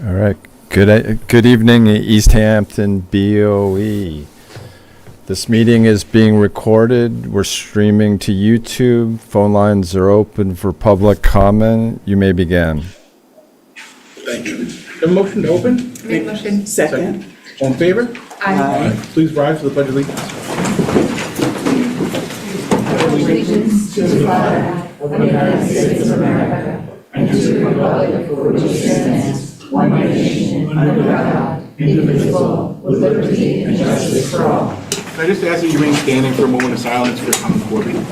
All right. Good evening, East Hampton BOE. This meeting is being recorded. We're streaming to YouTube. Phone lines are open for public comment. You may begin. Thank you. A motion to open? Make motion. Second. All in favor? Aye. Please rise for the pledge of allegiance. Allegiance to the flag of the United States of America and to the republic for which it stands, one nation, under God, indivisible, with liberty and justice for all. Can I just ask that you remain standing for a moment of silence for common board meeting?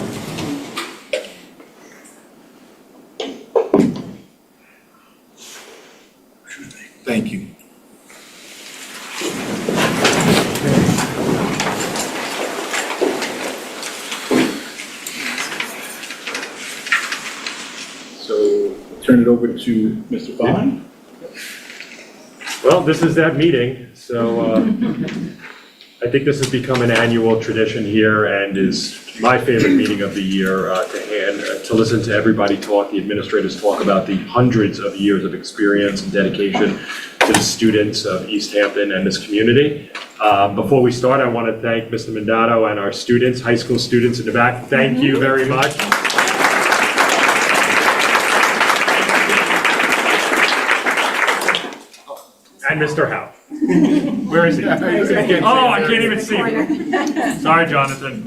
Thank you. So turn it over to Mr. Vaughn. Well, this is that meeting, so I think this has become an annual tradition here and is my favorite meeting of the year to listen to everybody talk, the administrators talk about the hundreds of years of experience and dedication to the students of East Hampton and this community. Before we start, I want to thank Mr. Mandato and our students, high school students in the back. Thank you very much. And Mr. Howe. Where is he? Oh, I can't even see him. Sorry, Jonathan.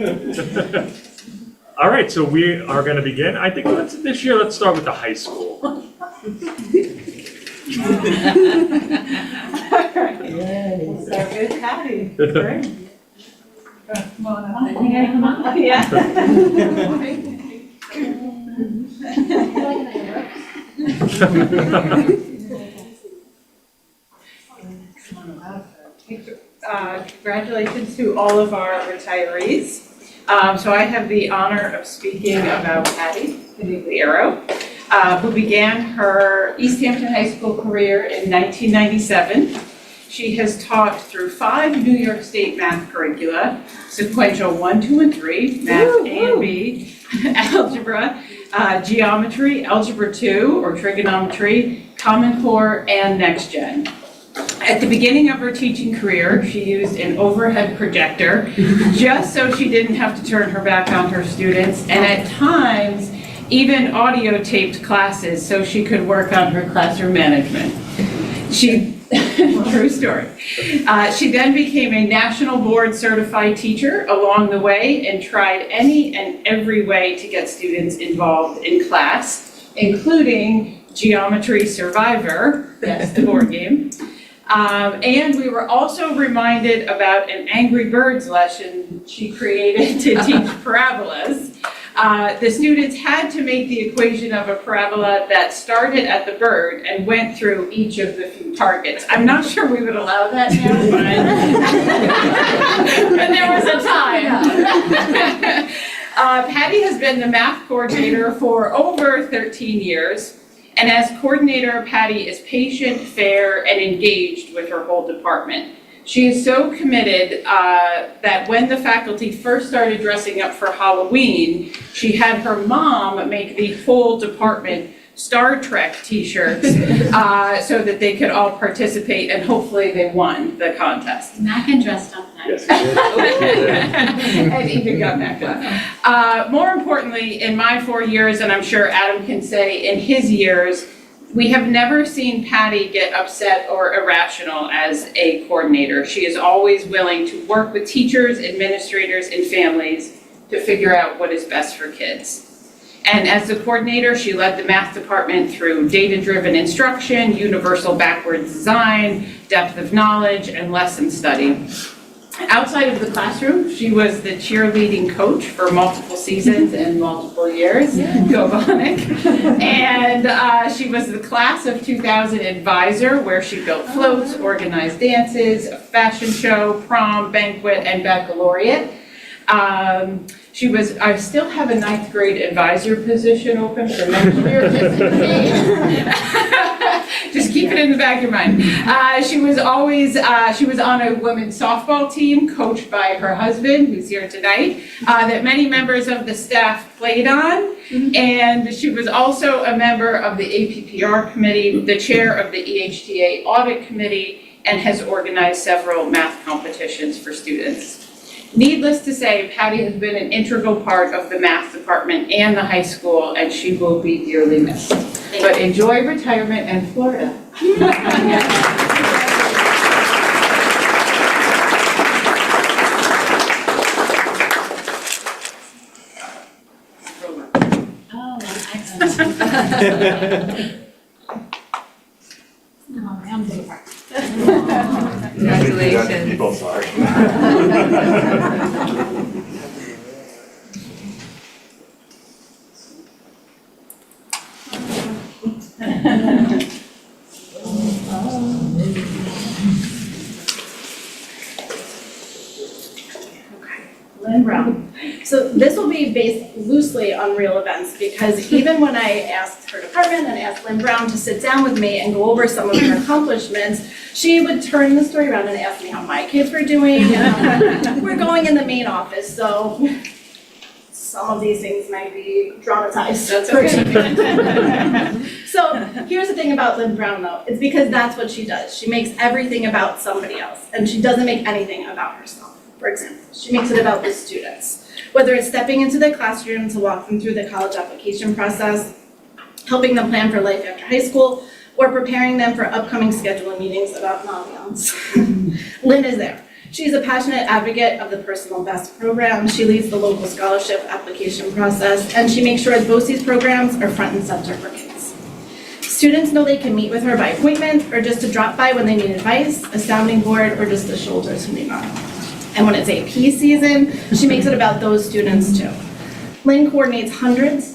All right, so we are going to begin. I think this year, let's start with the high school. We'll start with Patty. Great. Come on up. Come on. Yeah. Congratulations to all of our retirees. So I have the honor of speaking about Patty Canigliaro, who began her East Hampton High School career in 1997. She has taught through 5 New York State math curricula, sequential 1, 2, and 3, math A and B, algebra, geometry, algebra 2 or trigonometry, Common Core, and Next Gen. At the beginning of her teaching career, she used an overhead projector just so she didn't have to turn her back on her students, and at times even audio taped classes so she could work on her classroom management. True story. She then became a national board certified teacher along the way and tried any and every way to get students involved in class, including Geometry Survivor, yes, the board game. And we were also reminded about an Angry Birds lesson she created to teach parabolas. The students had to make the equation of a parabola that started at the bird and went through each of the few targets. I'm not sure we would allow that now, but there was a time. Patty has been the math coordinator for over 13 years. And as coordinator, Patty is patient, fair, and engaged with her whole department. She is so committed that when the faculty first started dressing up for Halloween, she had her mom make the whole department Star Trek t-shirts so that they could all participate, and hopefully they won the contest. Mackin dressed up nice. And even got back up. More importantly, in my 4 years, and I'm sure Adam can say in his years, we have never seen Patty get upset or irrational as a coordinator. She is always willing to work with teachers, administrators, and families to figure out what is best for kids. And as the coordinator, she led the math department through data-driven instruction, universal backwards design, depth of knowledge, and lesson study. Outside of the classroom, she was the cheerleading coach for multiple seasons and multiple years. Go Bonic. And she was the class of 2000 advisor, where she built floats, organized dances, a fashion show, prom, banquet, and baccalaureate. I still have a 9th grade advisor position open for next year. Just keep it it in the back of your mind. She was on a women's softball team coached by her husband, who's here tonight, that many members of the staff played on. And she was also a member of the APPR committee, the chair of the EHTA audit committee, and has organized several math competitions for students. Needless to say, Patty has been an integral part of the math department and the high school, and she will be dearly missed. But enjoy retirement in Florida. Oh, excellent. Oh, I'm doing part. Congratulations. People, sorry. Lynn Brown. So this will be based loosely on real events because even when I asked her department and asked Lynn Brown to sit down with me and go over some of her accomplishments, she would turn the story around and ask me how my kids were doing. And we're going in the main office, so some of these things might be dramatized. That's okay. So here's the thing about Lynn Brown though, it's because that's what she does. She makes everything about somebody else and she doesn't make anything about herself. For example, she makes it about the students. Whether it's stepping into the classroom to walk them through the college application process, helping them plan for life after high school, or preparing them for upcoming scheduling meetings about ambiance. Lynn is there. She's a passionate advocate of the Personal Best program. She leads the local scholarship application process, and she makes sure BOCES programs are front and center for kids. Students know they can meet with her by appointment or just to drop by when they need advice, a sounding board, or just the shoulder to lean on. And when it's AP season, she makes it about those students too. Lynn coordinates hundreds.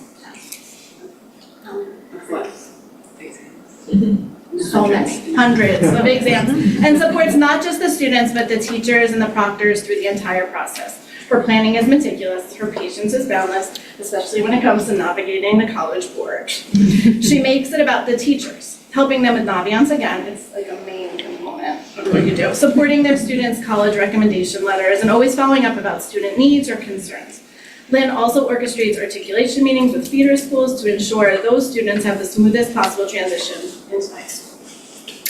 So many, hundreds of exams, and supports not just the students, but the teachers and the proctors through the entire process. Her planning is meticulous, her patience is boundless, especially when it comes to navigating the college board. She makes it about the teachers, helping them with Naviance again, it's like a main component of what you do. Supporting their students' college recommendation letters and always following up about student needs or concerns. Lynn also orchestrates articulation meetings with feeder schools to ensure those students have the smoothest possible transition into high school.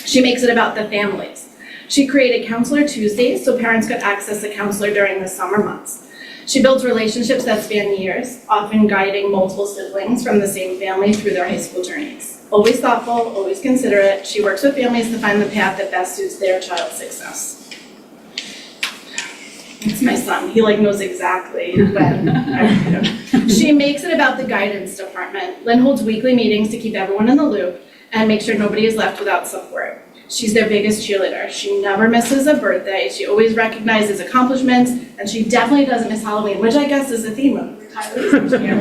She makes it about the families. She created Counselor Tuesdays so parents could access a counselor during the summer months. She builds relationships that span years, often guiding multiple siblings from the same family through their high school journeys. Always thoughtful, always considerate, she works with families to find the path that best suits their child's success. It's my son, he knows exactly when I read him. She makes it about the guidance department. Lynn holds weekly meetings to keep everyone in the loop and make sure nobody is left without support. She's their biggest cheerleader. She never misses a birthday. She always recognizes accomplishments, and she definitely doesn't miss Halloween, which I guess is the theme of retirees this year.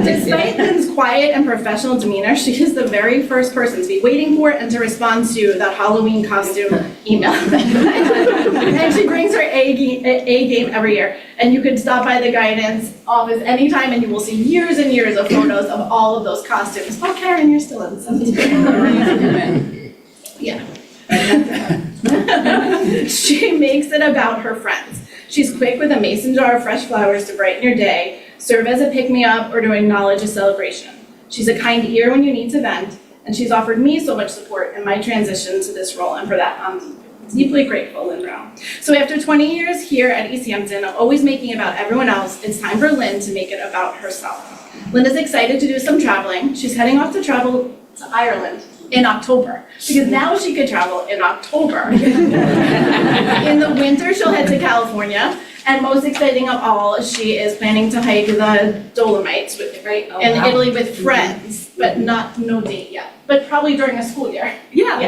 Despite Lynn's quiet and professional demeanor, she is the very first person to be waiting for and to respond to that Halloween costume email. And she brings her A game every year. And you could stop by the guidance office anytime, and you will see years and years of photos of all of those costumes. Oh, Karen, you're still in the 7th. Yeah. She makes it about her friends. She's quick with a mason jar of fresh flowers to brighten your day, serve as a pick-me-up, or to acknowledge a celebration. She's a kind ear when you need to vent, and she's offered me so much support in my transition to this role, and for that I'm deeply grateful, Lynn Brown. So after 20 years here at East Hampton, of always making it about everyone else, it's time for Lynn to make it about herself. Lynn is excited to do some traveling. She's heading off to travel to Ireland in October, because now she could travel in October. In the winter, she'll head to California, and most exciting of all, she is planning to hike the Dolomites in Italy with friends, but no date yet, but probably during a school year. Yeah.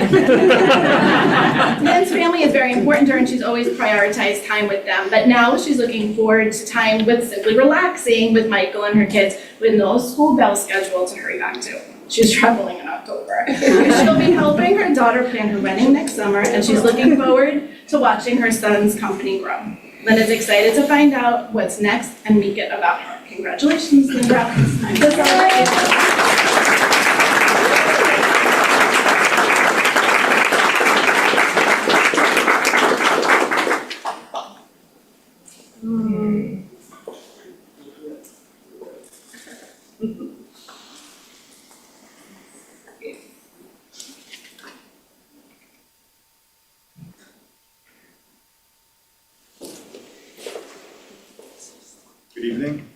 Lynn's family is very important to her, and she's always prioritized time with them, but now she's looking forward to time with simply relaxing with Michael and her kids with no school bell schedule to hurry back to. She's traveling in October. She'll be helping her daughter plan her wedding next summer, and she's looking forward to watching her son's company grow. Lynn is excited to find out what's next and make it about her. Congratulations, Lynn Brown. Good evening.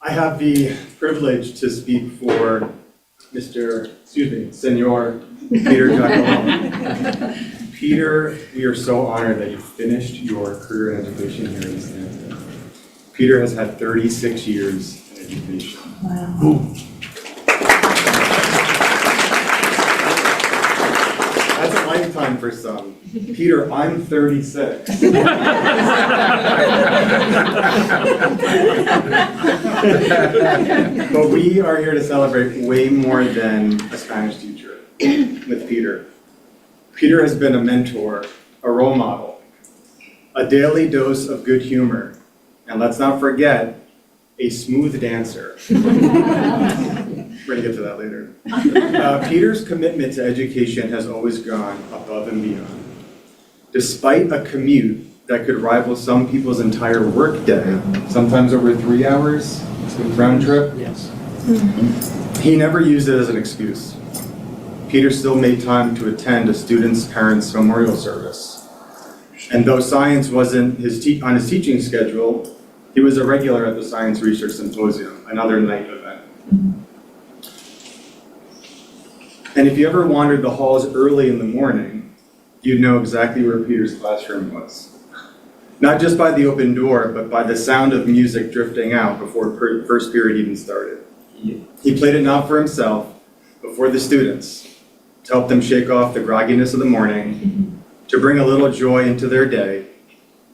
I have the privilege to speak for Senor Peter Giacomo. Peter, we are so honored that you finished your career in education here in Stanford. Peter has had 36 years in education. Wow. That's a lifetime for some. Peter, I'm 36. But we are here to celebrate way more than a Spanish teacher with Peter. Peter has been a mentor, a role model, a daily dose of good humor, and let's not forget, a smooth dancer. We're gonna get to that later. Peter's commitment to education has always gone above and beyond. Despite a commute that could rival some people's entire workday, sometimes over 3 hours, round trip. Yes. He never used it as an excuse. Peter still made time to attend a student's parents' memorial service. And though science wasn't on his teaching schedule, he was a regular at the Science Research Symposium, another night event. And if you ever wandered the halls early in the morning, you'd know exactly where Peter's classroom was. Not just by the open door, but by the sound of music drifting out before first period even started. He played it not for himself, but for the students, to help them shake off the grogginess of the morning, to bring a little joy into their day,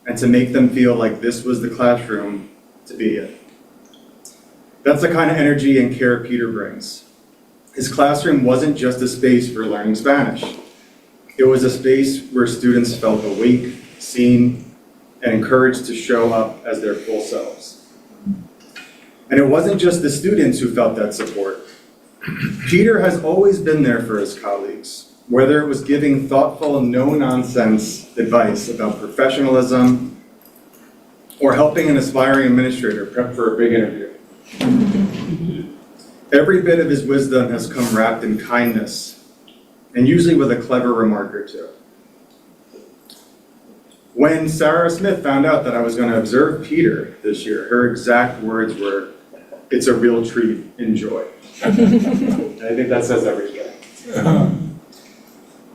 and to make them feel like this was the classroom to be in. That's the kind of energy and care Peter brings. His classroom wasn't just a space for learning Spanish. It was a space where students felt awake, seen, and encouraged to show up as their full selves. And it wasn't just the students who felt that support. Peter has always been there for his colleagues, whether it was giving thoughtful, no-nonsense advice about professionalism or helping an aspiring administrator prep for a big interview. Every bit of his wisdom has come wrapped in kindness, and usually with a clever remark or two. When Sarah Smith found out that I was going to observe Peter this year, her exact words were, "It's a real treat, enjoy." And I think that says everything.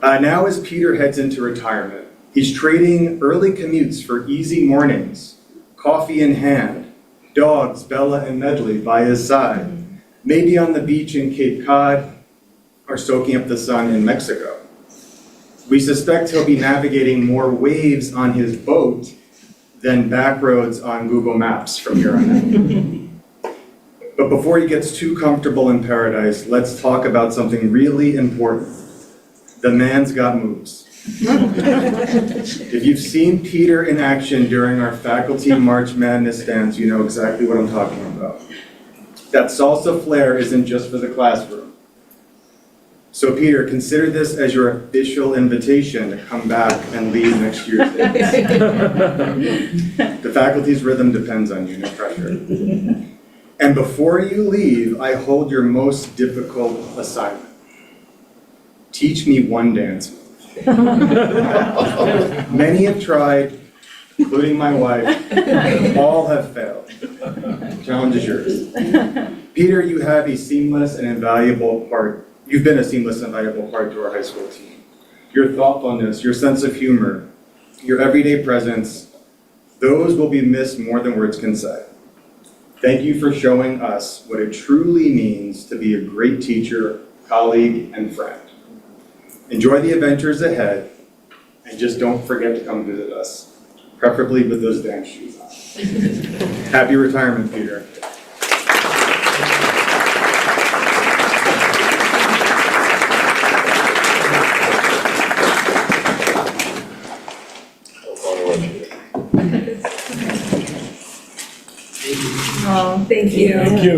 Now as Peter heads into retirement, he's trading early commutes for easy mornings, coffee in hand, dogs, Bella and Medley by his side, maybe on the beach in Cape Cod, or soaking up the sun in Mexico. We suspect he'll be navigating more waves on his boat than back roads on Google Maps from here on out. But before he gets too comfortable in paradise, let's talk about something really important. The man's got moves. If you've seen Peter in action during our faculty March Madness dance, you know exactly what I'm talking about. That salsa flair isn't just for the classroom. So Peter, consider this as your official invitation to come back and lead next year's dance. The faculty's rhythm depends on you, no pressure. And before you leave, I hold your most difficult assignment. Teach me one dance move. Many have tried, including my wife. All have failed. Challenge is yours. Peter, you have a seamless and invaluable part. You've been a seamless and valuable part to our high school team. Your thoughtfulness, your sense of humor, your everyday presence, those will be missed more than words can say. Thank you for showing us what it truly means to be a great teacher, colleague, and friend. Enjoy the adventures ahead, and just don't forget to come visit us, preferably with those dance shoes on. Happy retirement, Peter. Oh, thank you. Thank you.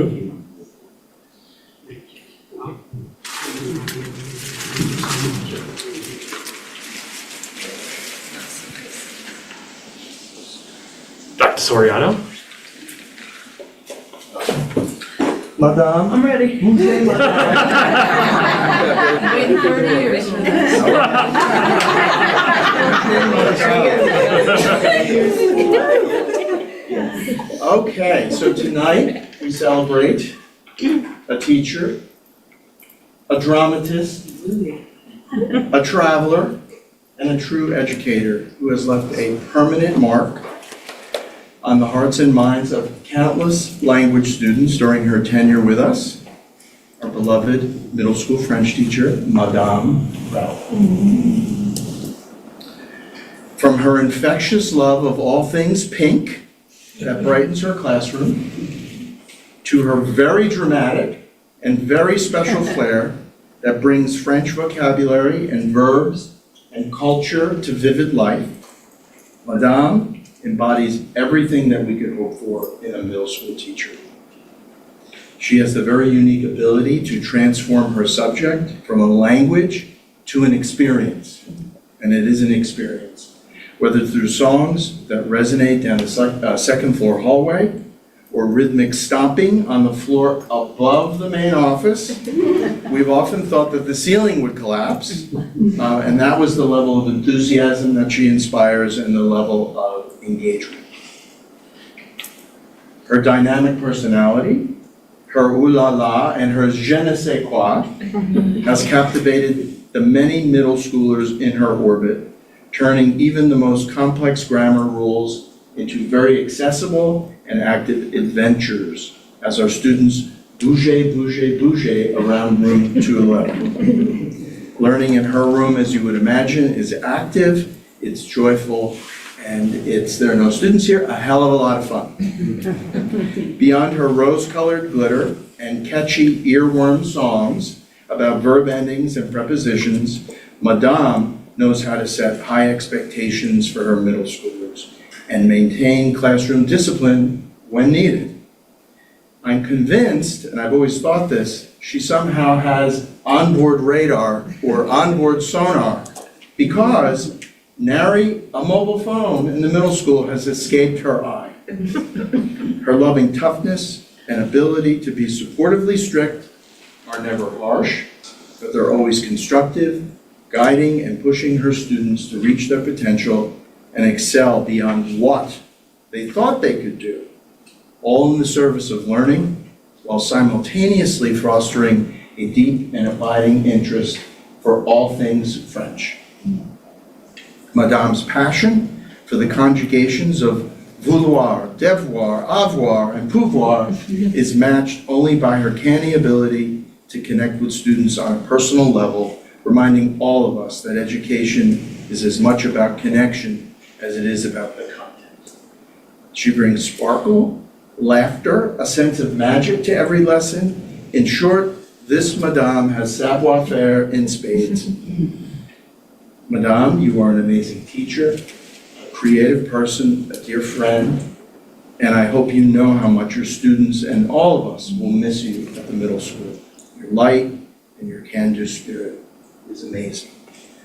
Dr. Soriano? Madame. I'm ready. Waiting 30 years for this. Okay, so tonight we celebrate a teacher, a dramatist, a traveler, and a true educator who has left a permanent mark on the hearts and minds of countless language students during her tenure with us, our beloved middle school French teacher, Madame Rao. From her infectious love of all things pink that brightens her classroom, to her very dramatic and very special flair that brings French vocabulary and verbs and culture to vivid life, Madame embodies everything that we could hope for in a middle school teacher. She has the very unique ability to transform her subject from a language to an experience, and it is an experience. Whether through songs that resonate down the second floor hallway, or rhythmic stomping on the floor above the main office. We've often thought that the ceiling would collapse, and that was the level of enthusiasm that she inspires and the level of engagement. Her dynamic personality, her ooh la la, and her je ne sais quoi has captivated the many middle schoolers in her orbit, turning even the most complex grammar rules into very accessible and active adventures as our students bouge around room 211. Learning in her room, as you would imagine, is active, it's joyful, and there are no students here, a hell of a lot of fun. Beyond her rose-colored glitter and catchy earworm songs about verb endings and prepositions, Madame knows how to set high expectations for her middle schoolers and maintain classroom discipline when needed. I'm convinced, and I've always thought this, she somehow has onboard radar or onboard sonar, because nary a mobile phone in the middle school has escaped her eye. Her loving toughness and ability to be supportively strict are never harsh, but they're always constructive, guiding and pushing her students to reach their potential and excel beyond what they thought they could do, all in the service of learning, while simultaneously fostering a deep and abiding interest for all things French. Madame's passion for the conjugations of vouloir, devoir, avoir, and pouvoir is matched only by her canny ability to connect with students on a personal level, reminding all of us that education is as much about connection as it is about the content. She brings sparkle, laughter, a sense of magic to every lesson. In short, this Madame has savoir-faire in spades. Madame, you are an amazing teacher, a creative person, a dear friend, and I hope you know how much your students and all of us will miss you at the middle school. Your light and your can-do spirit is amazing.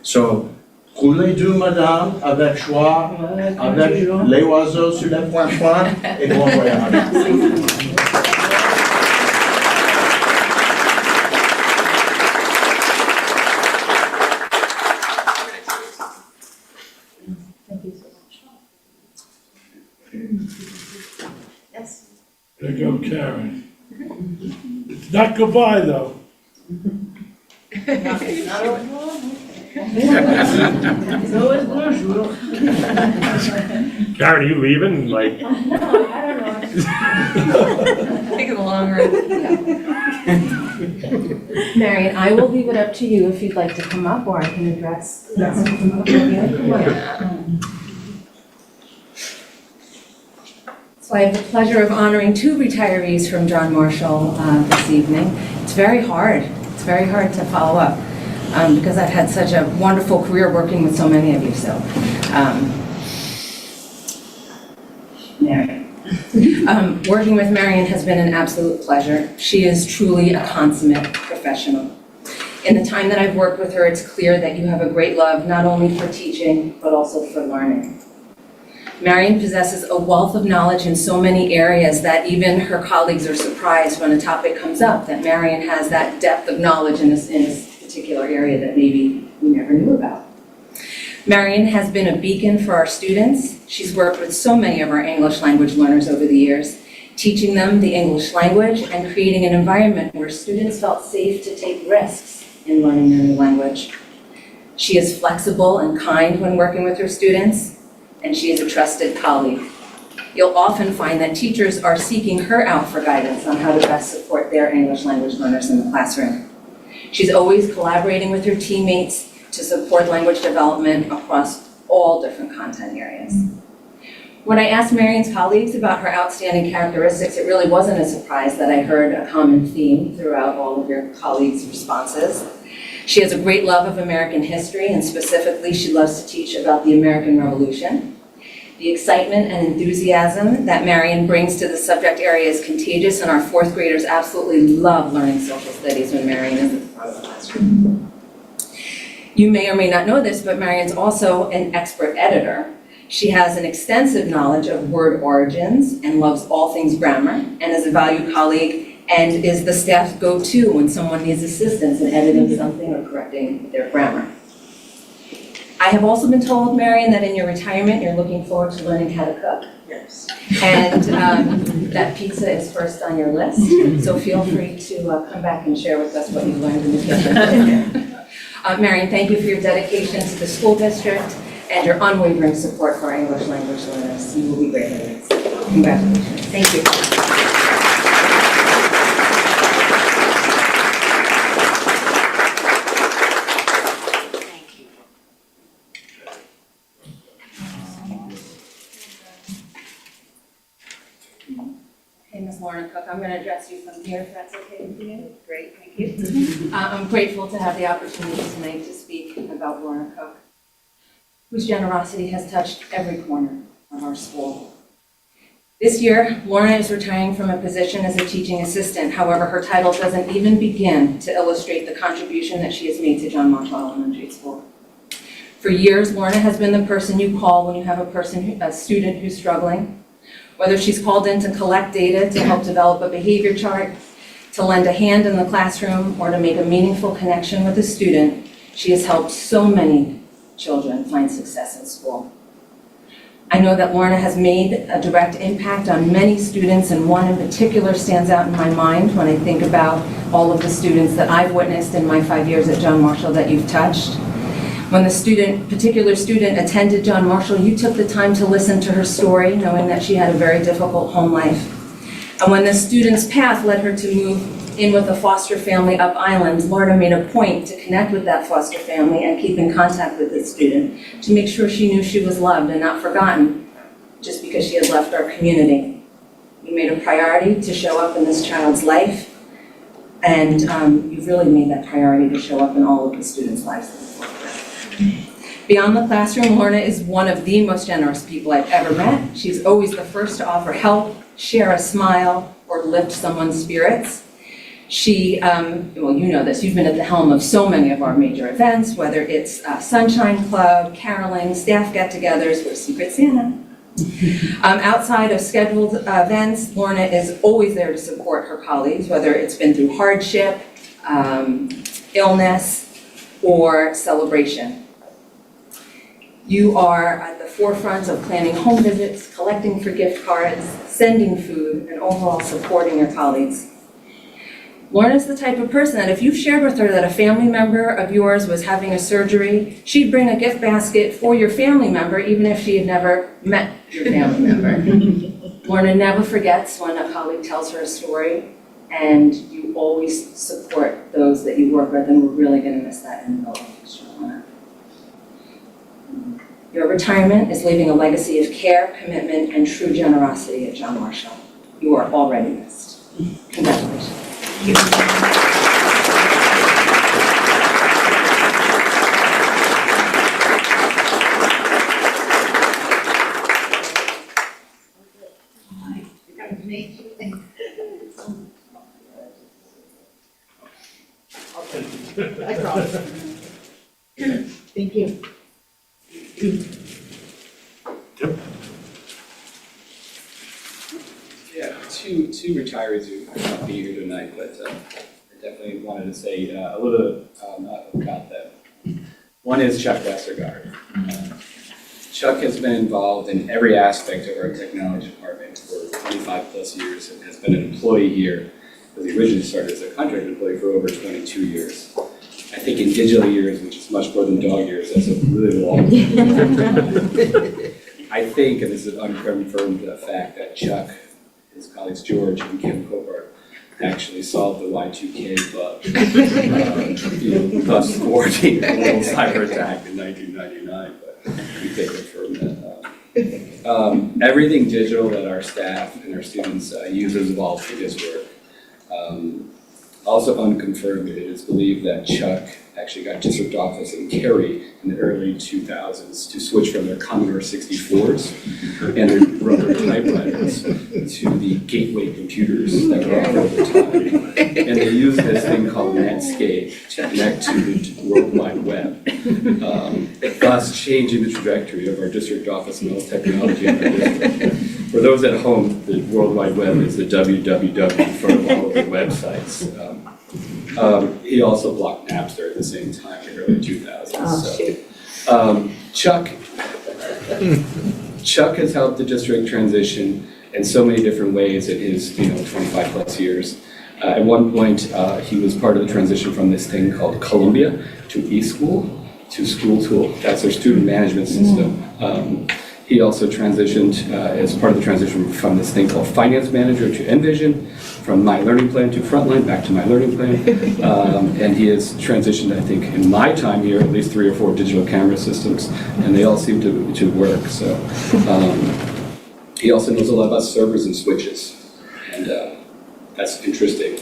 So, roulez doux, Madame, avec joie, avec les oiseaux sur les points, et bon voyage. There you go, Karen. It's not goodbye, though. Karen, are you leaving? Like, Taking a long ride. Marion, I will leave it up to you if you'd like to come up, or I can address. So I have the pleasure of honoring two retirees from John Marshall this evening. It's very hard to follow up because I've had such a wonderful career working with so many of you, so. Marion. Working with Marion has been an absolute pleasure. She is truly a consummate professional. In the time that I've worked with her, it's clear that you have a great love, not only for teaching, but also for learning. Marion possesses a wealth of knowledge in so many areas that even her colleagues are surprised when a topic comes up, that Marion has that depth of knowledge in this particular area that maybe we never knew about. Marion has been a beacon for our students. She's worked with so many of our English language learners over the years, teaching them the English language and creating an environment where students felt safe to take risks in learning their new language. She is flexible and kind when working with her students, and she is a trusted colleague. You'll often find that teachers are seeking her out for guidance on how to best support their English language learners in the classroom. She's always collaborating with her teammates to support language development across all different content areas. When I asked Marion's colleagues about her outstanding characteristics, it really wasn't a surprise that I heard a common theme throughout all of your colleagues' responses. She has a great love of American history, and specifically, she loves to teach about the American Revolution. The excitement and enthusiasm that Marion brings to the subject area is contagious, and our fourth graders absolutely love learning social studies when Marion is at the front of the classroom. You may or may not know this, but Marion's also an expert editor. She has an extensive knowledge of word origins and loves all things grammar, and is a valued colleague and is the staff's go-to when someone needs assistance in editing something or correcting their grammar. I have also been told, Marion, that in your retirement, you're looking forward to learning how to cook. Yes. And that pizza is first on your list, so feel free to come back and share with us what you've learned in the kitchen. Marion, thank you for your dedication to the school district and your unwavering support for our English language learners. You will be great learners. Congratulations. Thank you. Hey, Ms. Lauren Cook, I'm going to address you from here, if that's okay with you. Great, thank you. I'm grateful to have the opportunity tonight to speak about Lauren Cook, whose generosity has touched every corner of our school. This year, Lorna is retiring from a position as a teaching assistant. However, her title doesn't even begin to illustrate the contribution that she has made to John Marshall Elementary School. For years, Lorna has been the person you call when you have a student who's struggling. Whether she's called in to collect data to help develop a behavior chart, to lend a hand in the classroom, or to make a meaningful connection with a student, she has helped so many children find success in school. I know that Lorna has made a direct impact on many students, and one in particular stands out in my mind when I think about all of the students that I've witnessed in my 5 years at John Marshall that you've touched. When the particular student attended John Marshall, you took the time to listen to her story, knowing that she had a very difficult home life. And when the student's path led her to move in with a foster family up island, Lorna made a point to connect with that foster family and keep in contact with the student to make sure she knew she was loved and not forgotten just because she had left our community. You made a priority to show up in this child's life, and you've really made that priority to show up in all of the students' lives that you've worked with. Beyond the classroom, Lorna is one of the most generous people I've ever met. She's always the first to offer help, share a smile, or lift someone's spirits. She, well, you know this, you've been at the helm of so many of our major events, whether it's Sunshine Club, caroling, staff get-togethers, or Secret Santa. Outside of scheduled events, Lorna is always there to support her colleagues, whether it's been through hardship, illness, or celebration. You are at the forefront of planning home visits, collecting for gift cards, sending food, and overall supporting your colleagues. Lorna is the type of person that if you shared with her that a family member of yours was having a surgery, she'd bring a gift basket for your family member, even if she had never met your family member. Lorna never forgets when a colleague tells her a story, and you always support those that you work with, and we're really going to miss that in the building. Your retirement is leaving a legacy of care, commitment, and true generosity at John Marshall. You are already missed. Congratulations. I promise. Thank you. Yep. Yeah, two retirees who could not be here tonight, but I definitely wanted to say a little about them. One is Chuck Westergaard. Chuck has been involved in every aspect of our technology department for 25 plus years and has been an employee here. Because he originally started as a contract employee for over 22 years. I think in digital years, which is much more than dog years, that's a really long time. I think, and this is an unconfirmed fact, that Chuck, his colleagues George and Kim Copart, actually solved the Y2K bug, thus thwarting a global cyber attack in 1999, but we can confirm that. Everything digital that our staff and our students use is evolved through his work. Also unconfirmed, it is believed that Chuck actually got district office in Cary in the early 2000s to switch from their Commodore 64s and their rubber typewriters to the gateway computers that were offered at the time. And they used this thing called Netscape to connect to the World Wide Web, thus changing the trajectory of our district office and all technology in our district. For those at home, the World Wide Web is the www for all of the websites. He also blocked Napster at the same time in the early 2000s. Chuck has helped the district transition in so many different ways in his 25 plus years. At one point, he was part of the transition from this thing called Columbia to eSchool to School Tool. That's their student management system. He also transitioned as part of the transition from this thing called Finance Manager to Envision, from My Learning Plan to Frontline, back to My Learning Plan. And he has transitioned, I think, in my time here, at least 3 or 4 digital camera systems, and they all seem to work. So he also knows a lot about servers and switches, and that's interesting.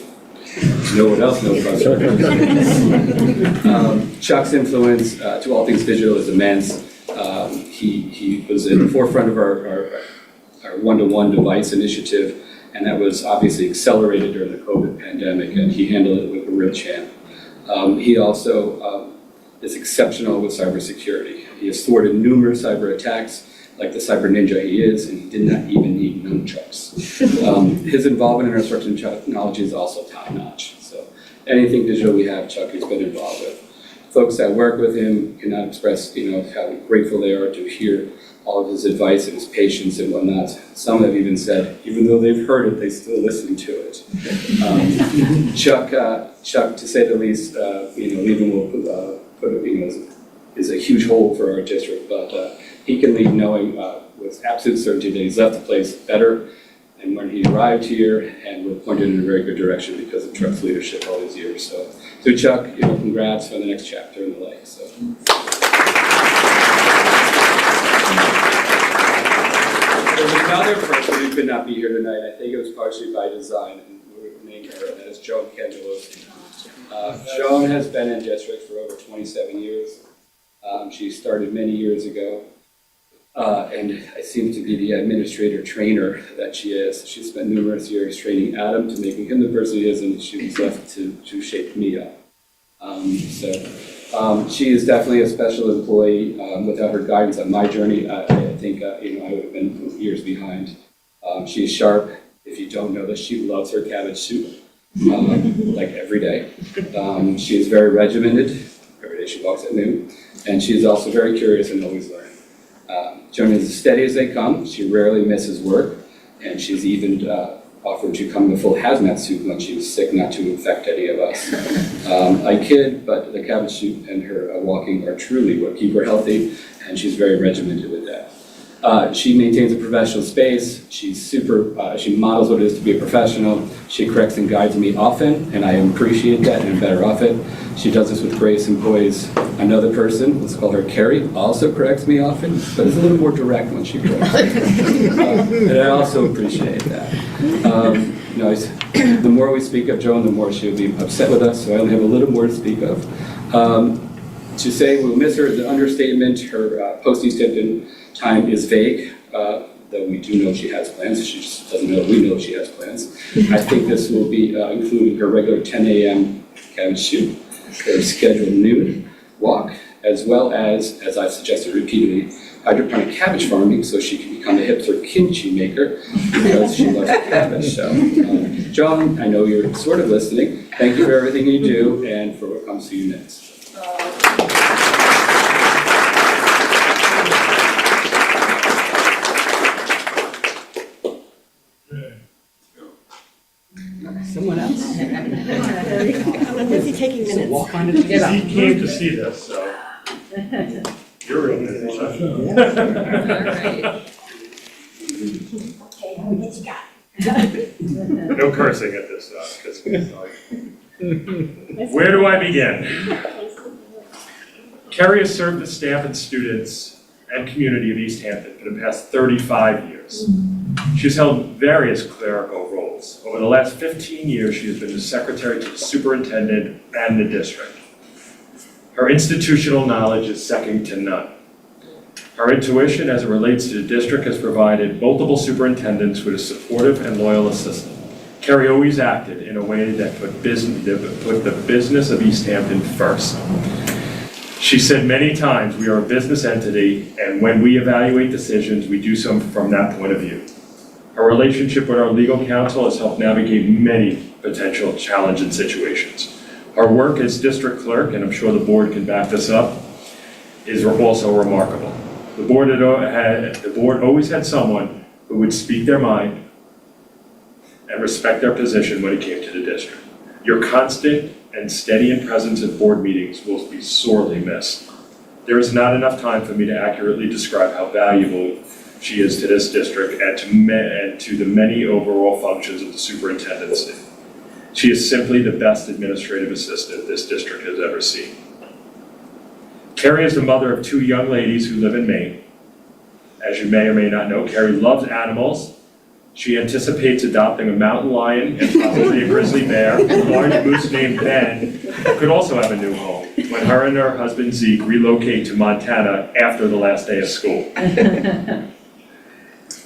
No one else knows about servers. Chuck's influence to all things digital is immense. He was in the forefront of our one-to-one device initiative, and that was obviously accelerated during the COVID pandemic, and he handled it with a real champ. He also is exceptional with cybersecurity. He has thwarted numerous cyber attacks, like the cyber ninja he is, and he did not even need nunchucks. His involvement in our instruction technology is also top-notch. So anything digital we have, Chuck has been involved with. Folks that work with him cannot express, how grateful they are to hear all of his advice and his patience and whatnot. Some have even said, even though they've heard it, they still listen to it. Chuck, to say the least, leaving will is a huge hole for our district, but he can leave knowing with absolute certainty that he's left the place better and when he arrived here, and we're pointed in a very good direction because of Chuck's leadership all these years. So Chuck, congrats on the next chapter in the life. So. There's another person who could not be here tonight. I think it was partially by design, and we're naming her, and that is Joan Kendallowski. Joan has been in district for over 27 years. She started many years ago. And I seem to be the administrator trainer that she is. She spent numerous years training Adam to making him the person he is, and she was left to shape me up. She is definitely a special employee. Without her guidance on my journey, I think I would have been years behind. She is sharp. If you don't know this, she loves her cabbage soup, like every day. She is very regimented. Every day she walks at noon. And she is also very curious and always learning. Joan is as steady as they come. She rarely misses work, and she's even offered to come in a full hazmat suit when she was sick, not to infect any of us. I kid, but the cabbage soup and her walking are truly what keep her healthy, and she's very regimented with that. She maintains a professional space. She's she models what it is to be a professional. She corrects and guides me often, and I appreciate that and I'm better off it. She does this with grace and poise. Another person, let's call her Carrie, also corrects me often, but it's a little more direct when she corrects me. And I also appreciate that. The more we speak of Joan, the more she'll be upset with us, so I only have a little more to speak of. To say we'll miss her is an understatement. Her post-East Hampton time is vague, though we do know she has plans. She just doesn't know we know she has plans. I think this will be including her regular 10 a.m. cabbage soup, her scheduled noon walk, as well as I've suggested repeatedly, hydroponic cabbage farming so she can become a hipster kimchi maker because she loves cabbage. So, John, I know you're sort of listening. Thank you for everything you do and for what comes to you next. came to see this, so. You're real busy, huh? Okay, what you got? No cursing at this, where do I begin? Carrie has served the staff and students and community of East Hampton for the past 35 years. She's held various clerical roles. Over the last 15 years, she has been the secretary to the superintendent and the district. Her institutional knowledge is second to none. Her intuition as it relates to the district has provided multiple superintendents with a supportive and loyal assistant. Carrie always acted in a way that put the business of East Hampton first. She said many times, we are a business entity, and when we evaluate decisions, we do so from that point of view. Her relationship with our legal counsel has helped navigate many potential challenging situations. Her work as district clerk, and I'm sure the board can back this up, is also remarkable. The board always had someone who would speak their mind and respect their position when it came to the district. Your constant and steady presence at board meetings will be sorely missed. There is not enough time for me to accurately describe how valuable she is to this district and to the many overall functions of the superintendency. She is simply the best administrative assistant this district has ever seen. Carrie is the mother of 2 young ladies who live in Maine. As you may or may not know, Carrie loves animals. She anticipates adopting a mountain lion and probably a grizzly bear. A large moose named Ben could also have a new home when her and her husband Zeke relocate to Montana after the last day of school.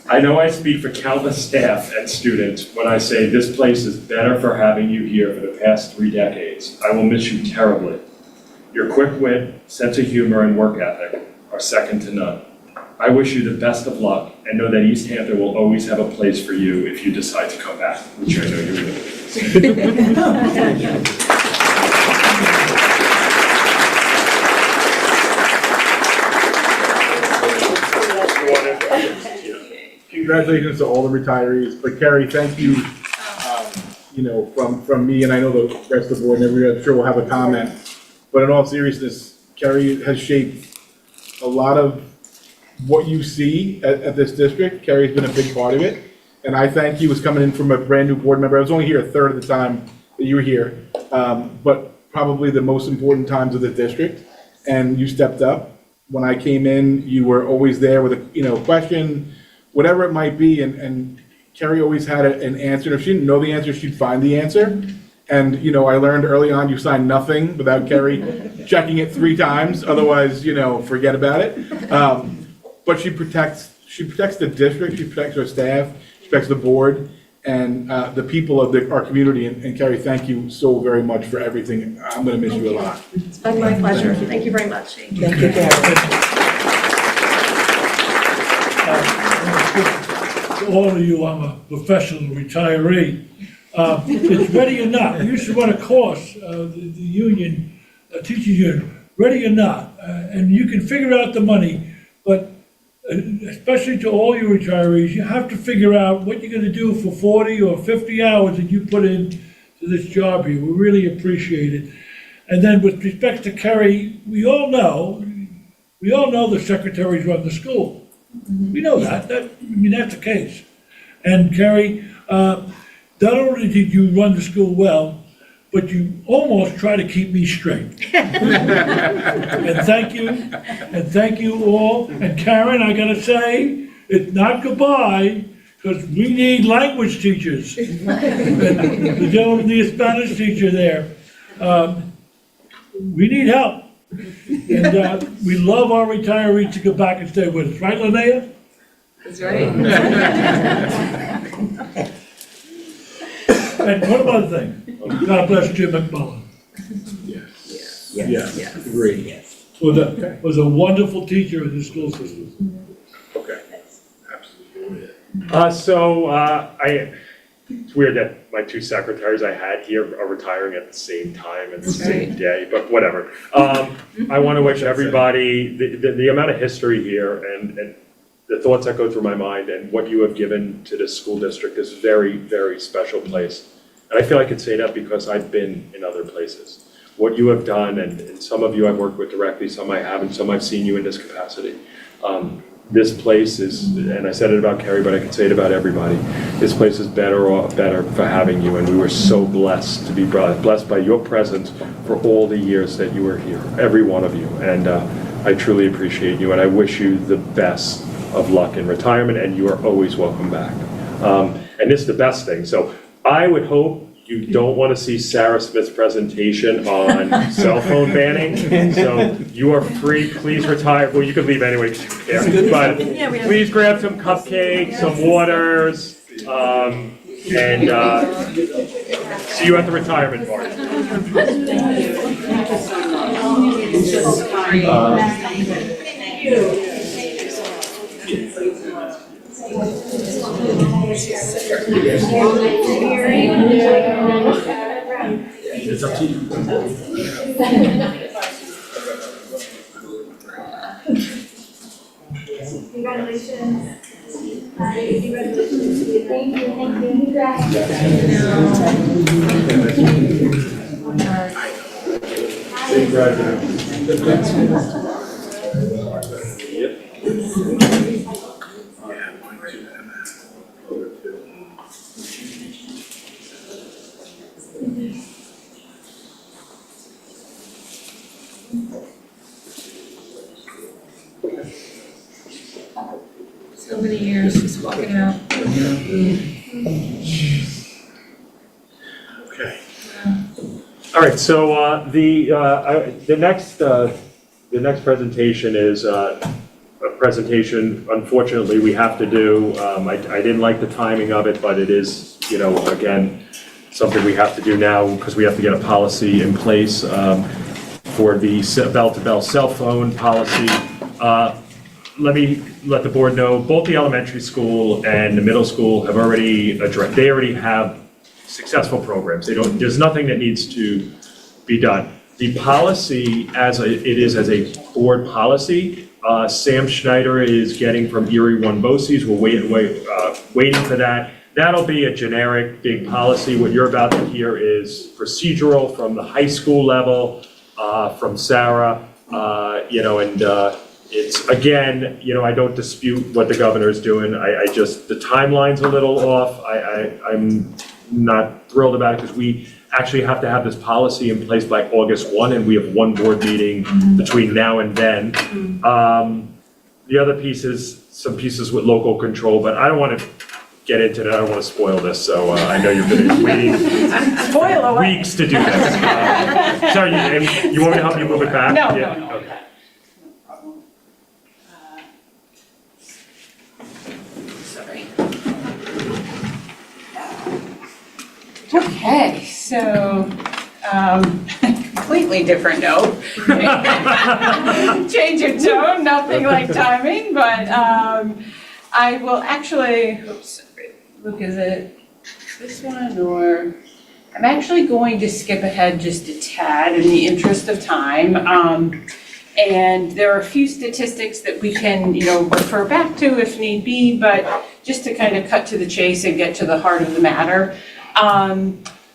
I know I speak for countless staff and students when I say this place is better for having you here for the past 3 decades. I will miss you terribly. Your quick wit, sense of humor, and work ethic are second to none. I wish you the best of luck and know that East Hampton will always have a place for you if you decide to come back, which I know you will. Congratulations to all the retirees, but Carrie, thank you, from me, and I know the rest of the board, and everyone, I'm sure will have a comment. But in all seriousness, Carrie has shaped a lot of what you see at this district. Carrie's been a big part of it. And I thank you as coming in from a brand new board member. I was only here a third of the time that you were here, but probably the most important times of the district. And you stepped up. When I came in, you were always there with a question, whatever it might be. And Carrie always had an answer. And if she didn't know the answer, she'd find the answer. And, I learned early on you sign nothing without Carrie checking it 3 times. Otherwise, forget about it. But she protects the district, she protects her staff, she protects the board, and the people of our community. And Carrie, thank you so very much for everything. I'm going to miss you a lot. It's been my pleasure. Thank you very much. Thank you, Gary. To all of you, I'm a professional retiree. It's ready or not. We used to run a course, the union, teachers union, ready or not. And you can figure out the money, but especially to all you retirees, you have to figure out what you're gonna do for 40 or 50 hours that you put in to this job here. We really appreciate it. And then with respect to Carrie, we all know the secretaries run the school. We know that, that's the case. And Carrie, not only did you run the school well, but you almost try to keep me straight. And thank you all. And Karen, I gotta say, it's not goodbye, because we need language teachers. And the gentleman, the Spanish teacher there, we need help. And we love our retirees to go back and stay with us, right, Linnea? That's right. And one other thing, God bless Jim McMullen. Yes, agree. Was a wonderful teacher in the school system. Okay, absolutely. It's weird that my 2 secretaries I had here are retiring at the same time and the same day, but whatever. I want to wish everybody, the amount of history here and the thoughts that go through my mind and what you have given to this school district is very, very special place. And I feel I could say that because I've been in other places. what you have done, and some of you I've worked with directly, some I haven't, some I've seen you in this capacity. This place is, and I said it about Carrie, but I can say it about everybody, this place is better for having you, and we were so blessed to be blessed by your presence for all the years that you were here, every one of you, and I truly appreciate you, and I wish you the best of luck in retirement, and you are always welcome back. And this is the best thing, so I would hope you don't want to see Sarah Smith's presentation on cell phone banning, so you are free, please retire, well, you can leave anyway, because you care, but please grab some cupcakes, some waters, and see you at the retirement party. It's up to you. Congratulations. Congratulations. Thank you. So many years just walking out. Okay. All right, so the next presentation is a presentation, unfortunately, we have to do. I didn't like the timing of it, but it is, again, something we have to do now because we have to get a policy in place for the bell-to-bell cell phone policy. Let me let the board know, both the elementary school and the middle school have already they already have successful programs. There's nothing that needs to be done. The policy, as it is as a board policy, Sam Schneider is getting from Erie One BOCES. We're waiting for that. That'll be a generic big policy. What you're about to hear is procedural from the high school level, from Sarah, and it's, again, I don't dispute what the governor is doing. I just, the timeline's a little off. I'm not thrilled about it because we actually have to have this policy in place by August 1, and we have one board meeting between now and then. The other piece is some pieces with local control, but I don't want to get into that. I don't want to spoil this, so I know you've been waiting weeks to do this. Sorry, you want me to help you move it back? No, Yeah? no. Okay. Sorry. Okay, so, completely different note. Change of tone, nothing like timing, but I will actually, Luke, is it this one or? I'm actually going to skip ahead just a tad in the interest of time. And there are a few statistics that we can, refer back to if need be, but just to kind of cut to the chase and get to the heart of the matter.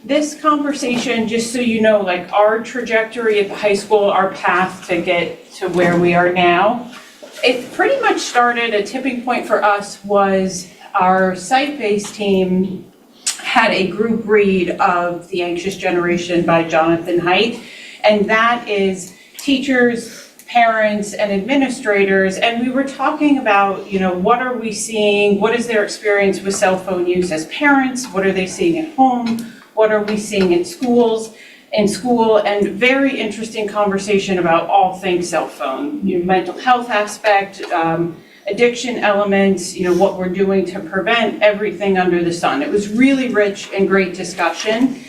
This conversation, just so you know, like our trajectory at the high school, our path to get to where we are now, it pretty much started, a tipping point for us was our site-based team had a group read of The Anxious Generation by Jonathan Haidt, and that is teachers, parents, and administrators, and we were talking about, what are we seeing, what is their experience with cell phone use as parents, what are they seeing at home, what are we seeing in school, and very interesting conversation about all things cell phone, mental health aspect, addiction elements, what we're doing to prevent everything under the sun. It was really rich and great discussion.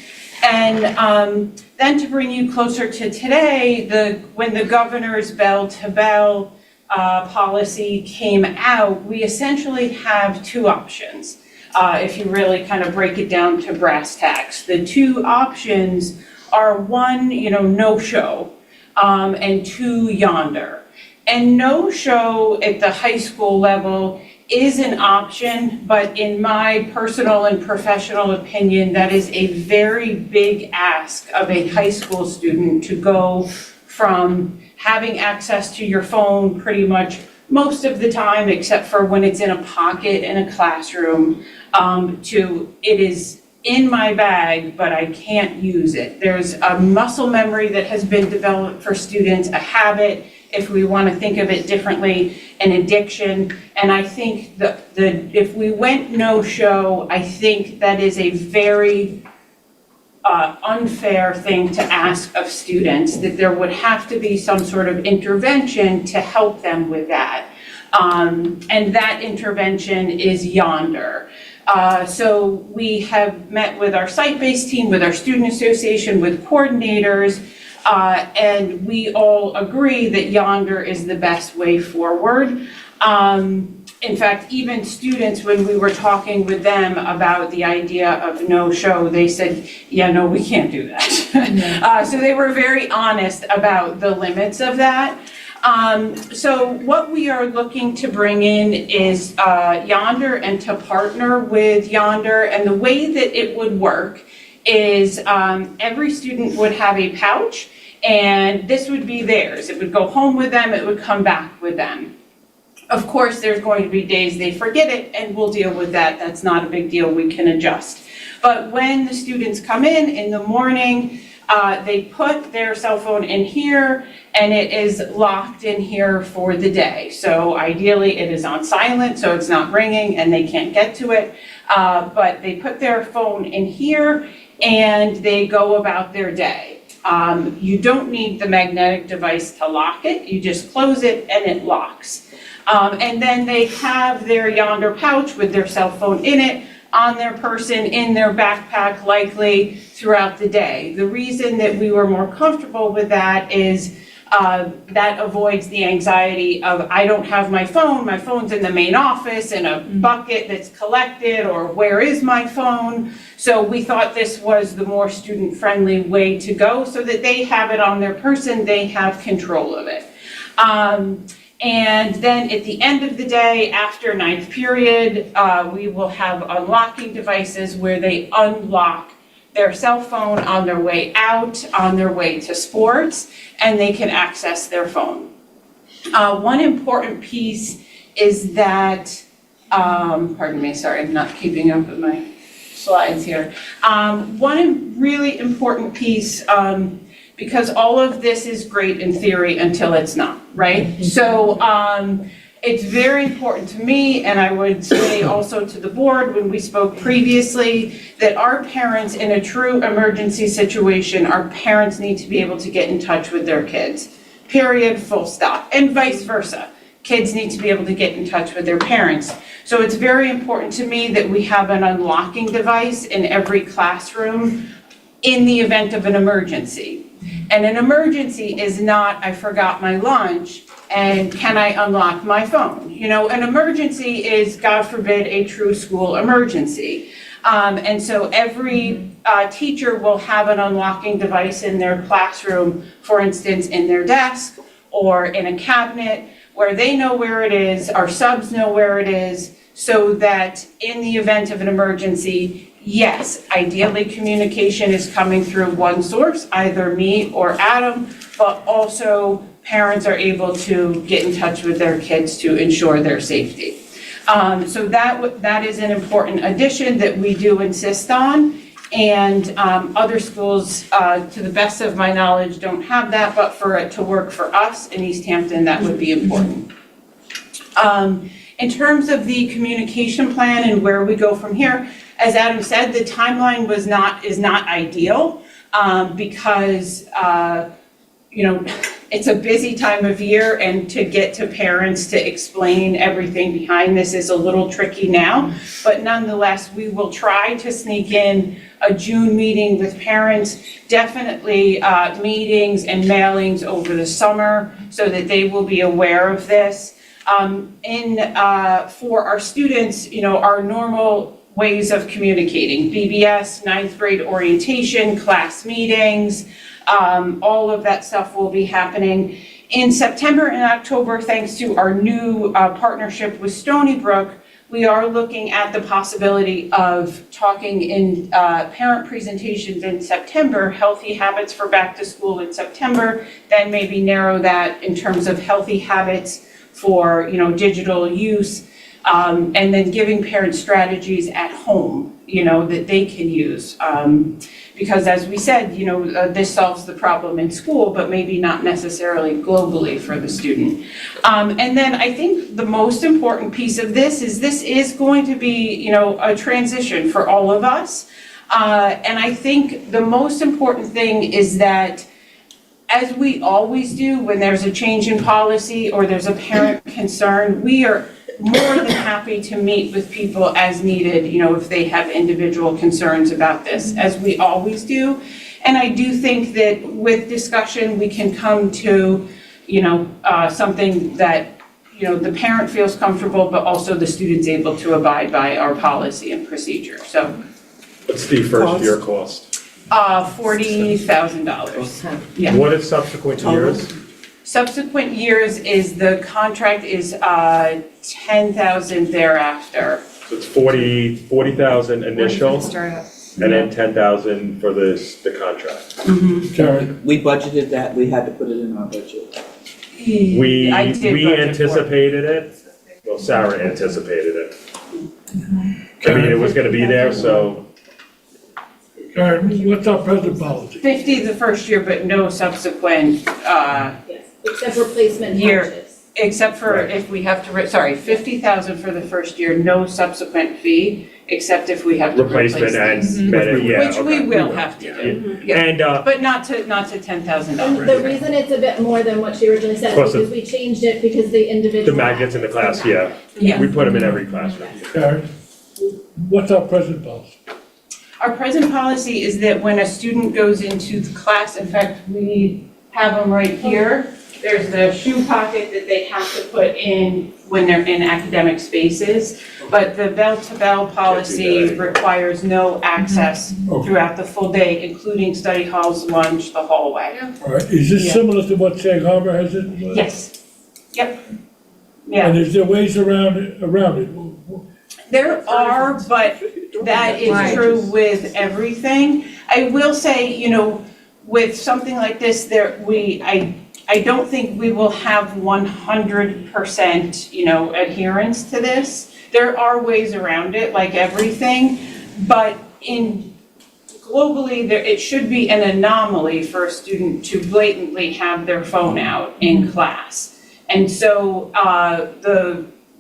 And then to bring you closer to today, when the governor's bell-to-bell policy came out, we essentially have two options. If you really kind of break it down to brass tacks. The two options are one, no show, and two, yonder. And no show at the high school level is an option, but in my personal and professional opinion, that is a very big ask of a high school student to go from having access to your phone pretty much most of the time, except for when it's in a pocket in a classroom, to it is in my bag, but I can't use it. There's a muscle memory that has been developed for students, a habit, if we want to think of it differently, an addiction. And I think if we went no-show, I think that is a very unfair thing to ask of students, that there would have to be some sort of intervention to help them with that. And that intervention is Yonder. So we have met with our site-based team, with our student association, with coordinators, and we all agree that Yonder is the best way forward. In fact, even students, when we were talking with them about the idea of no-show, they said, yeah, no, we can't do that. So they were very honest about the limits of that. So what we are looking to bring in is Yonder and to partner with Yonder. And the way that it would work is every student would have a pouch, and this would be theirs. It would go home with them, it would come back with them. Of course, there's going to be days they forget it, and we'll deal with that. That's not a big deal, we can adjust. But when the students come in the morning, they put their cell phone in here, and it is locked in here for the day. So ideally, it is on silent, so it's not ringing and they can't get to it. But they put their phone in here, and they go about their day. You don't need the magnetic device to lock it. You just close it, and it locks. And then they have their Yonder pouch with their cell phone in it, on their person, in their backpack, likely throughout the day. The reason that we were more comfortable with that is that avoids the anxiety of, I don't have my phone's in the main office in a bucket that's collected, or where is my phone? So we thought this was the more student-friendly way to go, so that they have it on their person, they have control of it. And then at the end of the day, after 9th period, we will have unlocking devices where they unlock their cell phone on their way out, on their way to sports, and they can access their phone. One important piece is that, pardon me, sorry, I'm not keeping up with my slides here. One really important piece, because all of this is great in theory until it's not, right? So it's very important to me, and I would say also to the board when we spoke previously, that our parents, in a true emergency situation, our parents need to be able to get in touch with their kids, period, full stop, and vice versa. Kids need to be able to get in touch with their parents. So it's very important to me that we have an unlocking device in every classroom in the event of an emergency. And an emergency is not, I forgot my lunch, and can I unlock my phone? You know, an emergency is, God forbid, a true school emergency. And so every teacher will have an unlocking device in their classroom, for instance, in their desk or in a cabinet, where they know where it is, our subs know where it is, so that in the event of an emergency, yes, ideally communication is coming through one source, either me or Adam, but also parents are able to get in touch with their kids to ensure their safety. So that is an important addition that we do insist on, and other schools, to the best of my knowledge, don't have that, but for it to work for us in East Hampton, that would be important. In terms of the communication plan and where we go from here, as Adam said, the timeline is not ideal, because you know, it's a busy time of year, and to get to parents to explain everything behind this is a little tricky now. But nonetheless, we will try to sneak in a June meeting with parents, definitely meetings and mailings over the summer, so that they will be aware of this. For our students, you know, our normal ways of communicating, BBS, 9th grade orientation, class meetings, all of that stuff will be happening. In September and October, thanks to our new partnership with Stony Brook, we are looking at the possibility of talking in parent presentations in September, healthy habits for back to school in September, then maybe narrow that in terms of healthy habits for, digital use, and then giving parents strategies at home, that they can use. Because as we said, this solves the problem in school, but maybe not necessarily globally for the student. And then I think the most important piece of this is going to be, a transition for all of us. And I think the most important thing is that, as we always do when there's a change in policy or there's a parent concern, we are more than happy to meet with people as needed, if they have individual concerns about this, as we always do. And I do think that with discussion, we can come to, something that, the parent feels comfortable, but also the student's able to abide by our policy and procedure. So, What's the first year cost? $40,000. Yeah. What is subsequent years? Subsequent years is, the contract is $10,000 thereafter. So it's 40,000 initial, and then 10,000 for the contract. Karen, We budgeted that, we had to put it in our budget. We I did budget for it. anticipated it, well, Sarah anticipated it. I mean, it was gonna be there, so Karen, what's our present policy? 50 the first year, but no subsequent, Yes, except replacement Year. pouches. except for Right. if we have to, 50,000 for the first year, no subsequent fee, except if we have to replace replacement these. and, yeah, Which we okay. will have to do, yeah. And, But not to $10,000. And the reason it's a bit more than what she originally said Plus is because we changed it because the individual. the magnets in the class, yeah. Yeah. We put them in every classroom. Karen, what's our present policy? Our present policy is that when a student goes into the class, in fact, we have them right here. There's the shoe pocket that they have to put in when they're in academic spaces. But the bell-to-bell policy requires no access Okay. throughout the full day, including study halls, lunch, the hallway. All right, is this Yeah. similar to what Sag Harbor has it? Yes. Yep. Yeah. And is there ways around it? There are, but that is true with everything. I will say, with something like this, I don't think we will have 100%, adherence to this. There are ways around it, like everything, but globally, it should be an anomaly for a student to blatantly have their phone out in class. And so,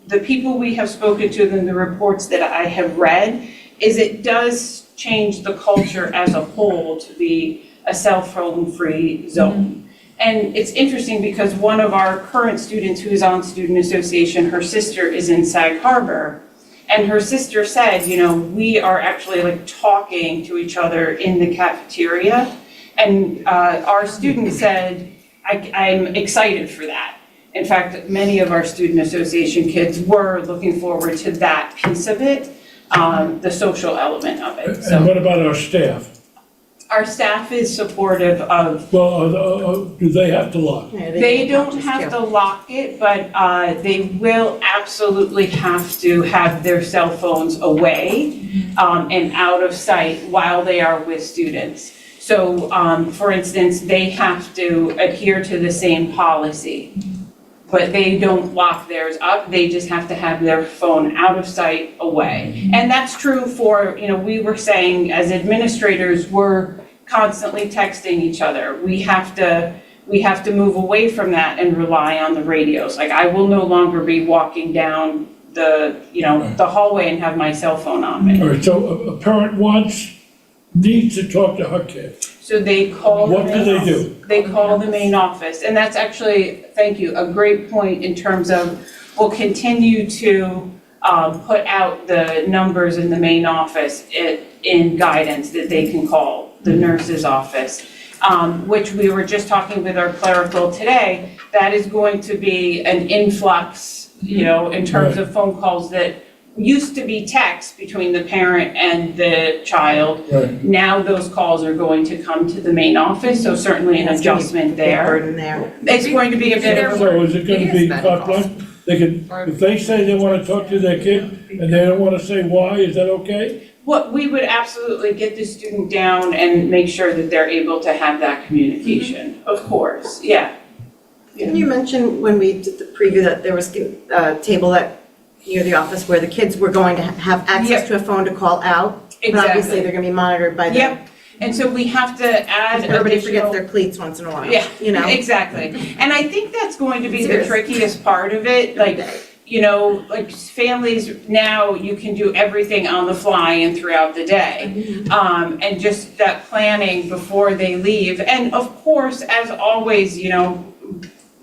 the people we have spoken to and the reports that I have read is it does change the culture as a whole to be a cell phone-free zone. And it's interesting because one of our current students who is on Student Association, her sister is in Sag Harbor, and her sister said, we are actually talking to each other in the cafeteria. And our student said, I'm excited for that. In fact, many of our Student Association kids were looking forward to that piece of it, the social element of it. And So what about our staff? our staff is supportive of, Well, do they have to lock? they don't have to lock it, but they will absolutely have to have their cell phones away and out of sight while they are with students. So, for instance, they have to adhere to the same policy. But they don't lock theirs up, they just have to have their phone out of sight, away. And that's true for, we were saying as administrators, we're constantly texting each other. We have to move away from that and rely on the radios. Like, I will no longer be walking down the hallway and have my cell phone on me. All right, so a parent needs to talk to her kid. So they call. What do they do? They call the main office, and that's actually, thank you, a great point in terms of, we'll continue to put out the numbers in the main office in guidance that they can call, the nurse's office, which we were just talking with our clerical today. That is going to be an influx, in terms of phone calls that used to be text between the parent and the child. Right. Now those calls are going to come to the main office, so certainly an adjustment there. Burden there. It's going to be a bit of a So is it gonna be carte blanche? They can, if they say they wanna talk to their kid and they don't wanna say why, is that okay? What, we would absolutely get the student down and make sure that they're able to have that communication, of course, yeah. Didn't you mention when we did the preview that there was a table that near the office where the kids were going to have access Yep. to a phone to call out? But Exactly. obviously they're gonna be monitored by the. Yep, and so we have to add Everybody additional. forgets their cleats once in a while, Yeah, you know? exactly. And I think that's going to be the Serious. trickiest part of it, like, you know, like families now, you can do everything on the fly and throughout the day. And just that planning before they leave. And of course, as always, you know,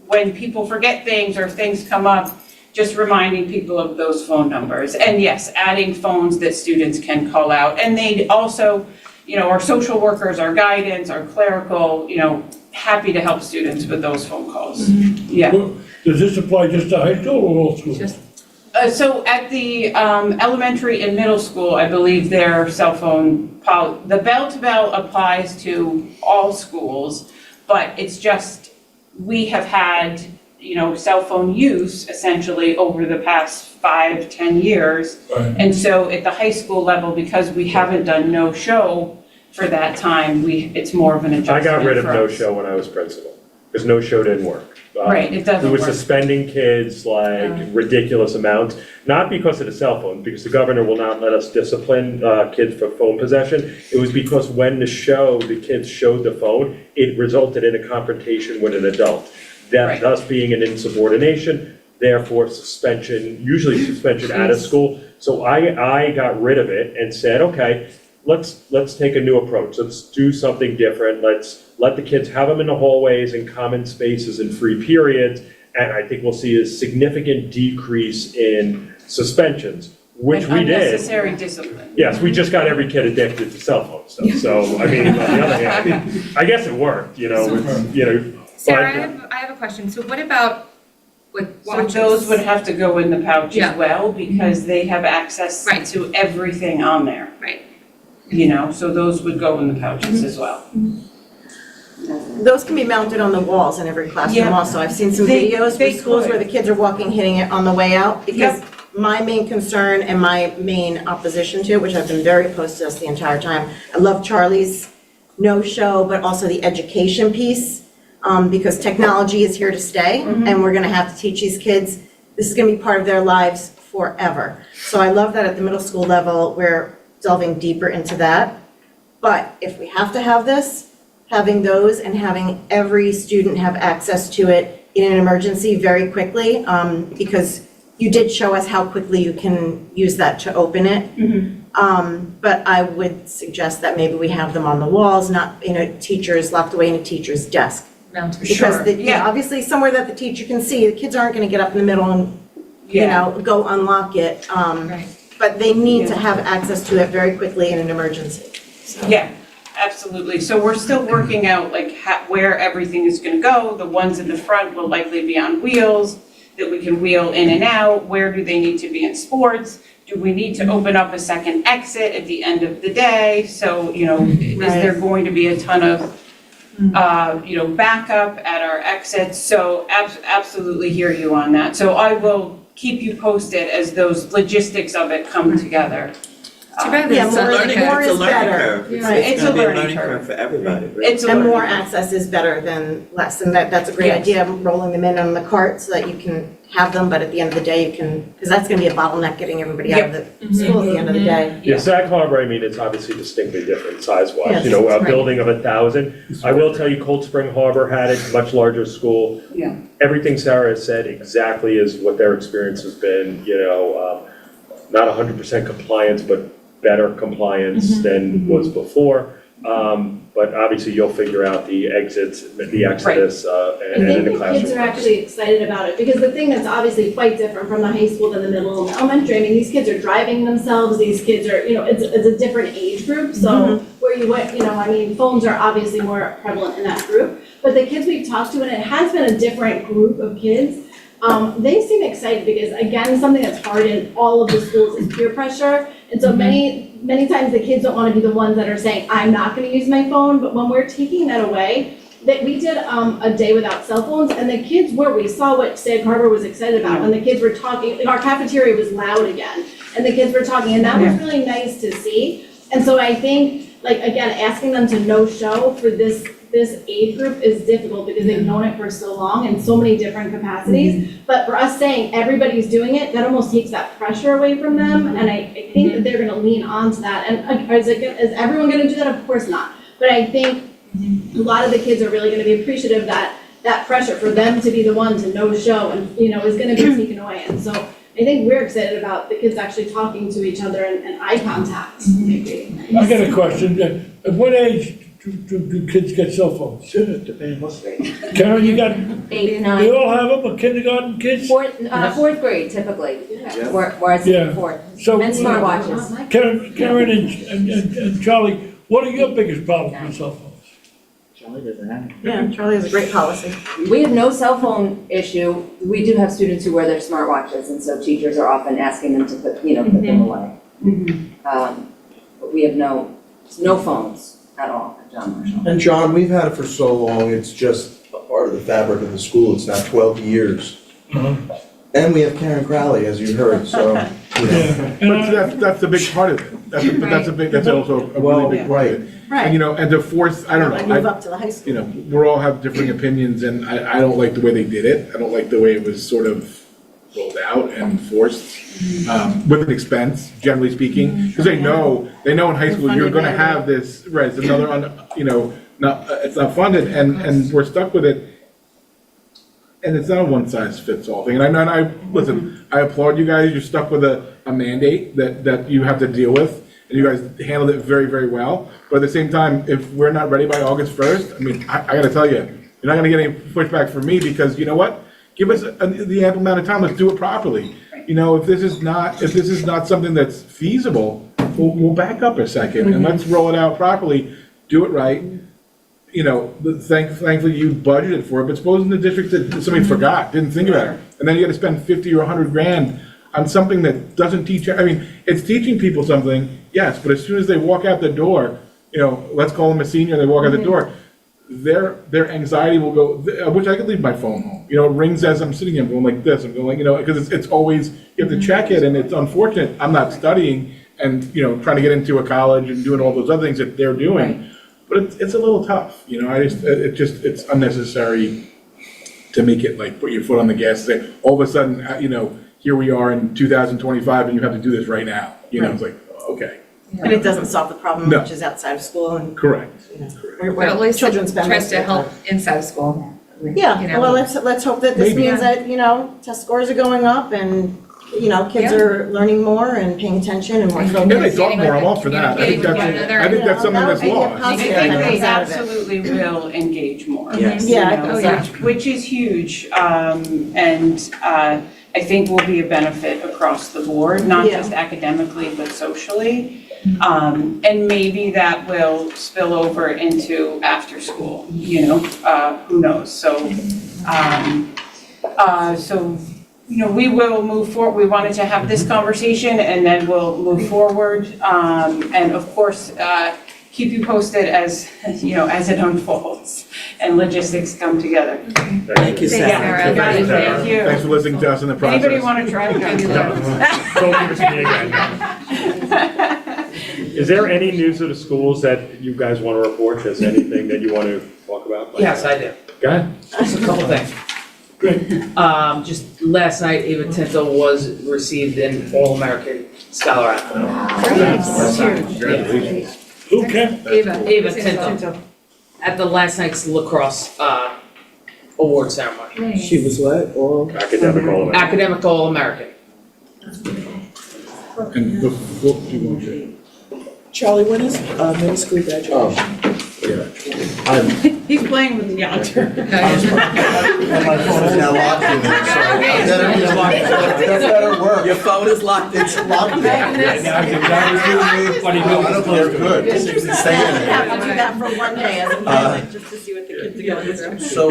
when people forget things or things come up, just reminding people of those phone numbers. And yes, adding phones that students can call out. And they also, you know, our social workers, our guidance, our clerical, you know, happy to help students with those phone calls. Yeah. Well, does this apply just to high school or all schools? So at the elementary and middle school, I believe their cell phone, the bell-to-bell applies to all schools, but it's just, we have had, you know, cell phone use essentially over the past 5-10 years. Right. And so at the high school level, because we haven't done no show for that time, it's more of an I adjustment got rid of for no us. show when I was principal, because no show didn't work. Right, it doesn't We were work. suspending kids like ridiculous amounts, not because of the cell phone, because the governor will not let us discipline kids for phone possession. It was because when the kids showed the phone, it resulted in a confrontation with an adult. That Right. thus being an insubordination, therefore suspension, usually suspension out of school. So I got rid of it and said, okay, let's take a new approach. Let's do something different. Let's let the kids have them in the hallways and common spaces and free periods. And I think we'll see a significant decrease in suspensions, which And we did. unnecessary discipline. Yes, we just got every kid addicted to cell phone stuff. So, I mean, on the other hand, I guess it worked, you know, Sarah, but- I have a question. So what about with So watches? those would have to go in the pouch Yeah. as well, because they have access Right. to everything on there. Right. You know, so those would go in the pouches as well. Those can be mounted on the walls in every classroom Yeah. also. I've seen some They- videos they with schools could. where the kids are walking, hitting it on the way out. Because Yep. my main concern and my main opposition to it, which I've been very opposed to this the entire time, I love Charlie's no-show, but also the education piece, because technology is here to stay, and we're gonna have to teach these kids, this is gonna be part of their lives forever. So I love that at the middle school level, we're delving deeper into that. But if we have to have this, having those and having every student have access to it in an emergency very quickly, because you did show us how quickly you can use that to open it. But I would suggest that maybe we have them on the walls, not in a teacher's, locked away in a teacher's desk. Mounted. Because, Yeah. obviously somewhere that the teacher can see, the kids aren't gonna get up in the middle and, you Yeah. know, go unlock it. Right. But they need to have access to it very quickly in an emergency. Yeah, absolutely. So we're still working out like where everything is gonna go. The ones in the front will likely be on wheels that we can wheel in and out. Where do they need to be in sports? Do we need to open up a second exit at the end of the day? So, you know, is there going to be a ton of, you know, backup at our exits? So absolutely hear you on that. So I will keep you posted as those logistics of it come together. Too bad Yeah, it's more not like more It's a is learning better. curve. Right. It's a gonna be learning curve. for everybody, right? It's a And learning more curve. access is better than less, and that's a great Yes. idea, rolling them in on the cart so that you can have them, but at the end of the day, you can, because that's gonna be a bottleneck getting everybody out of the school at the end of the day. Yeah, Sag Harbor, I mean, it's obviously distinctly different size-wise, Yes, you know, a right. building of 1,000. I will tell you, Cold Spring Harbor had it, much larger school. Yeah. Everything Sarah has said exactly is what their experience has been, you know, not 100% compliance, but better compliance than was before. But obviously you'll figure out the exits, the exodus, I and in think the the classroom. kids are actually excited about it, because the thing that's obviously quite different from the high school than the middle and the elementary, I mean, these kids are driving themselves, these kids are, you know, it's a different age group, so where you went, you know, I mean, phones are obviously more prevalent in that group, but the kids we've talked to, and it has been a different group of kids, They seem excited because, again, something that's hard in all of the schools is peer pressure. And so many times the kids don't want to be the ones that are saying, I'm not going to use my phone, but when we're taking that away, that we did a day without cell phones, and the kids we saw what Sag Harbor was excited about, when the kids were talking, our cafeteria was loud again, and the kids were talking, and that was really nice to see. And so I think, like, again, asking them to no show for this age group is difficult because they've known it for so long in so many different capacities. But for us saying everybody's doing it, that almost takes that pressure away from them, and I think that they're gonna lean onto that. And is everyone gonna do that? Of course not. But I think a lot of the kids are really gonna be appreciative that pressure for them to be the one to no show and, is gonna be taken away. And so I think we're excited about the kids actually talking to each other and eye contact. I got a question. At what age do kids get cell phones? Karen, you got, 8, they 9, all have them, but kindergarten kids? fourth grade typically, whereas Yeah. fourth. So, And smartwatches. Karen and Charlie, what are your biggest problems with cell phones? Charlie doesn't have it. Yeah, Charlie has a great policy. We have no cell phone issue. We do have students who wear their smartwatches, and so teachers are often asking them to put them away. But we have no phones at all at John Marshall. And John, we've had it for so long, it's just a part of the fabric of the school. It's now 12 years. And we have Karen Crowley, as you heard, so. Yeah. But that's the big part of it. That's also a really big part of it. Right. And, and to force, I don't know, Move up to the high school. we all have differing opinions, and I don't like the way they did it. I don't like the way it was sort of rolled out and forced, with an expense, generally speaking. Because they know in high school, you're gonna have this, right, it's another, it's not funded, and we're stuck with it. And it's not a one-size-fits-all thing. And I listen, I applaud you guys. You're stuck with a mandate that you have to deal with, and you guys handled it very, very well. But at the same time, if we're not ready by August 1st, I mean, I gotta tell you, you're not gonna get any pushback from me, because you know what? Give us the ample amount of time. Let's do it properly. If this is not something that's feasible, we'll back up a second and let's roll it out properly. Do it right. Thankfully you budgeted for it, but suppose in the district that somebody forgot, didn't think about it, and then you gotta spend 50 or 100 grand on something that doesn't teach, it's teaching people something, yes, but as soon as they walk out the door, let's call them a senior, they walk out the door, their anxiety will go, which I could leave my phone home, it rings as I'm sitting here, I'm going like this, I'm going, because it's always, you have to check it, and it's unfortunate, I'm not studying and, trying to get into a college and doing all those other things that they're doing. But it's a little tough, it's unnecessary to make it like put your foot on the gas and say, all of a sudden, here we are in 2025 and you have to do this right now. It's like, okay. And it doesn't solve the problem, No. which is outside of school and. Correct. Where children spend most of their time. inside of school. Yeah, well, let's hope that this Maybe. means that, test scores are going up and, kids are learning more and paying attention and more Yeah, focused. they talk more, I'm all for that. I think that's something that's lost. I think Yeah. they absolutely will engage more. Yes. you Yeah, know, oh, yeah. which is huge, and I think will be a benefit across the board, not Yeah. just academically, but socially. And maybe that will spill over into after school, who knows? So, we will move forward. We wanted to have this conversation, and then we'll move forward. And of course, keep you posted as it unfolds and logistics come together. Thank you, Sarah. Yeah, got it. Thank you. Thanks for listening to us in the process. Anybody want to try to do that? Don't give us me again. Is there any news of the schools that you guys want to report? Is there anything that you want to talk about? Yes, I do. Go ahead. Just a couple things. Just last night, Ava Tinto was received an All-American Scholar Athlete. Congratulations. Who can? Ava Tinto. At the last night's lacrosse award ceremony. She was what, or? Academic All-American. Academic All-American. And before you want to. Charlie, when is middle school graduation? I'm He's playing with the altar. And my phone is now locked in there, so that better work. Your phone is locked. It's locked there. But he I don't think they're good. It's staying in Have there. to do that for one day as a pilot, just to see what the kids are going through. So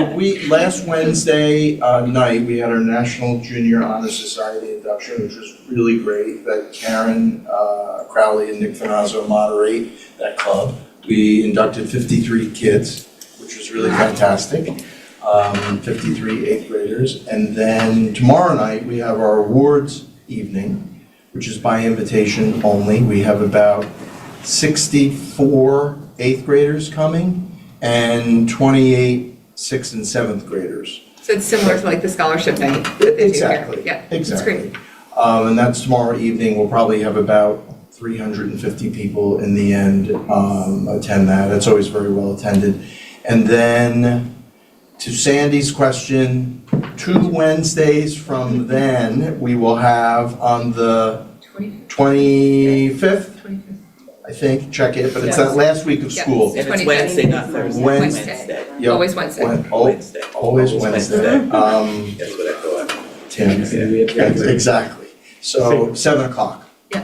last Wednesday night, we had our National Junior Honor Society induction, which was really great, that Karen Crowley and Nick Finazzo moderate that club. We inducted 53 kids, which was really fantastic. 53 eighth graders. And then tomorrow night, we have our awards evening, which is by invitation only. We have about 64 eighth graders coming and 28 sixth and seventh graders. So it's similar to like the scholarship night that they do here. Exactly. Yeah, that's Exactly. great. And that's tomorrow evening. We'll probably have about 350 people in the end attend that. It's always very well attended. And then to Sandy's question, 2 Wednesdays from then, we will have on the 25th, I think, check it, but it's that last week of Yeah. school. And it's Wednesday, not Thursday. Wednesday. Yep. Always Wednesday. Wednesday. Always Wednesday. That's what I thought. Tim, exactly. So 7 o'clock. Yeah.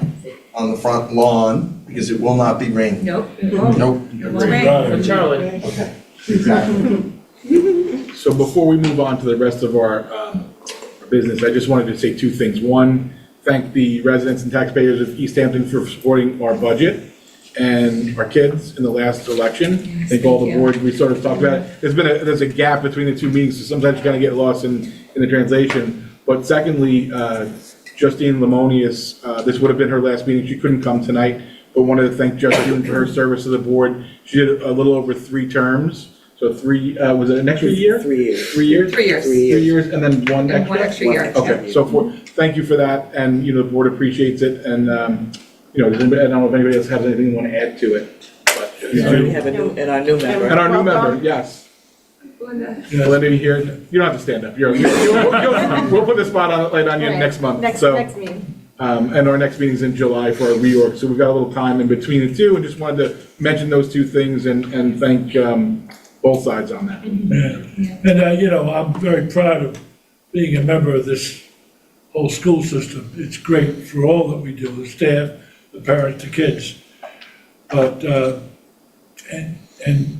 On the front lawn, because it will not be raining. Nope, it won't. Nope. For Charlie. Okay, exactly. So before we move on to the rest of our business, I just wanted to say 2 things. One, thank the residents and taxpayers of East Hampton for supporting our budget and our kids in the last election. Thank all the boards, we sort of talked about it. There's a gap between the 2 meetings, so sometimes you kind of get lost in the translation. But secondly, Justine Lemonius, this would have been her last meeting. She couldn't come tonight, but wanted to thank Justine for her service to the board. She did a little over 3 terms. So 3, was it an extra year? 3 years. 3 years? 3 years. 3 years, and then one extra? And one extra year. Okay, so thank you for that, and, the board appreciates it, and, does anybody, I don't know if anybody else has anything they want to add to it, but. We have and our new member. And our new member, yes. Belinda, you here? You don't have to stand up. We'll put the spot on you next month. Next meeting. And our next meeting's in July for our reorg, so we've got a little time in between the 2, and just wanted to mention those 2 things and thank both sides on that. Yeah. And, I'm very proud of being a member of this whole school system. It's great for all that we do, the staff, the parents, the kids. But, and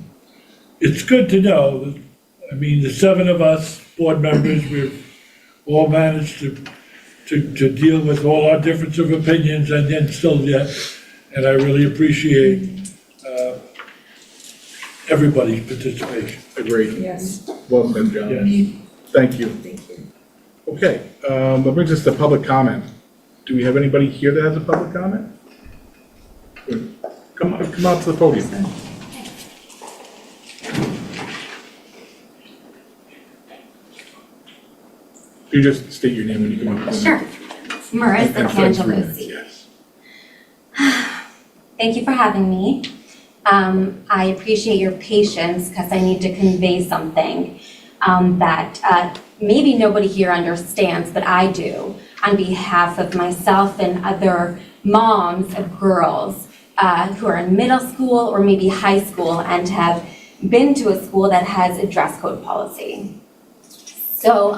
it's good to know that, the 7 of us board members, we've all managed to deal with all our difference of opinions and then still yet. And I really appreciate everybody's participation. Agreed. Yes. Well said, John. Yes. Thank you. Thank you. Okay, that brings us to public comment. Do we have anybody here that has a public comment? Good. Come out to the podium. You just state your name when you come up. Sure. Marissa And Fred's reading it, Cangelosi. yes. Thank you for having me. I appreciate your patience because I need to convey something that maybe nobody here understands, but I do, on behalf of myself and other moms of girls who are in middle school or maybe high school and have been to a school that has a dress code policy. So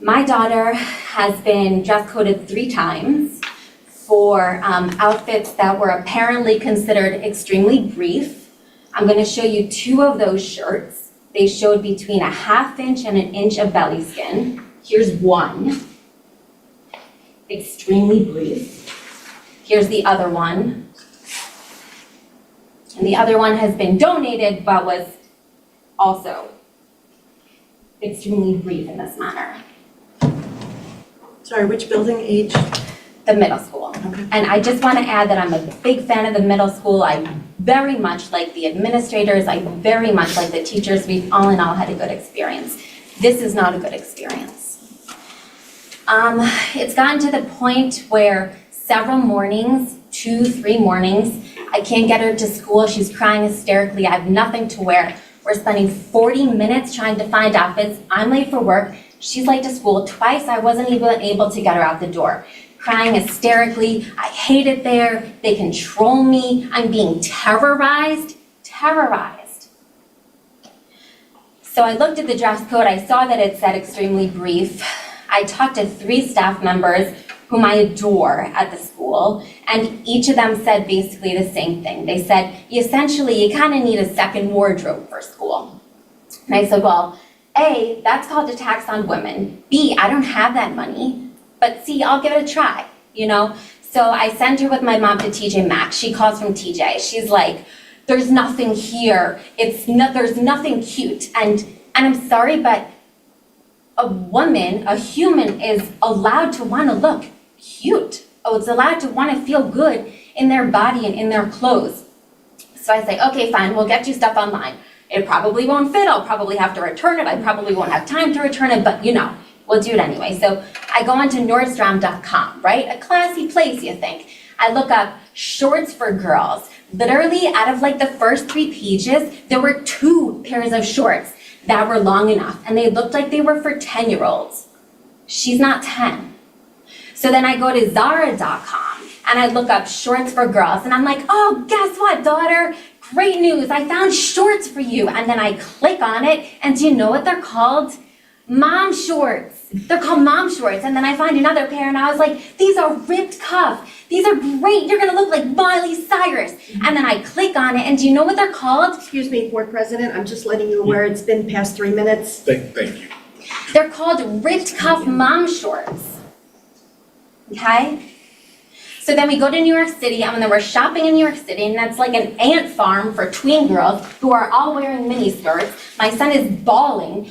my daughter has been dress coded 3 times for outfits that were apparently considered extremely brief. I'm going to show you 2 of those shirts. They showed between a 1/2 inch and 1 inch of belly skin. Here's one, extremely brief. Here's the other one. And the other one has been donated, but was also extremely brief in this manner. Sorry, which building age? The middle school. Okay. And I just want to add that I'm a big fan of the middle school. I very much like the administrators. I very much like the teachers. We've all in all had a good experience. This is not a good experience. It's gotten to the point where several mornings, 2, 3 mornings, I can't get her to school. She's crying hysterically. I have nothing to wear. We're spending 40 minutes trying to find outfits. I'm late for work. She's late to school. Twice I wasn't even able to get her out the door. Crying hysterically. I hate it there. They control me. I'm being terrorized. So I looked at the dress code, I saw that it said extremely brief. I talked to 3 staff members whom I adore at the school, and each of them said basically the same thing. They said, essentially, you kind of need a second wardrobe for school. And I said, well, A, that's called a tax on women. B, I don't have that money. But C, I'll give it a try, you know? So I sent her with my mom to TJ Maxx. She calls from TJ. She's like, there's nothing here. There's nothing cute. And I'm sorry, but a woman, a human, is allowed to want to look cute. Oh, it's allowed to want to feel good in their body and in their clothes. So I say, okay, fine, we'll get you stuff online. It probably won't fit. I'll probably have to return it. I probably won't have time to return it, but you know, we'll do it anyway. So I go onto Nordstrom.com, right? A classy place, you think. I look up shorts for girls. Literally, out of like the first 3 pages, there were 2 pairs of shorts that were long enough, and they looked like they were for 10-year-olds. She's not 10. So then I go to Zara.com, and I look up shorts for girls, and I'm like, oh, guess what, daughter? Great news, I found shorts for you. And then I click on it, and do you know what they're called? Mom shorts. They're called mom shorts. And then I find another pair, and I was like, these are ripped cuff. These are great. You're gonna look like Miley Cyrus. And then I click on it, and do you know what they're called? Excuse me, Board President, I'm just letting you aware it's been past 3 minutes. Thank you. They're called ripped cuff mom shorts. Okay? So then we go to New York City, and then we're shopping in New York City, and that's like an ant farm for tween girls who are all wearing mini skirts. My son is bawling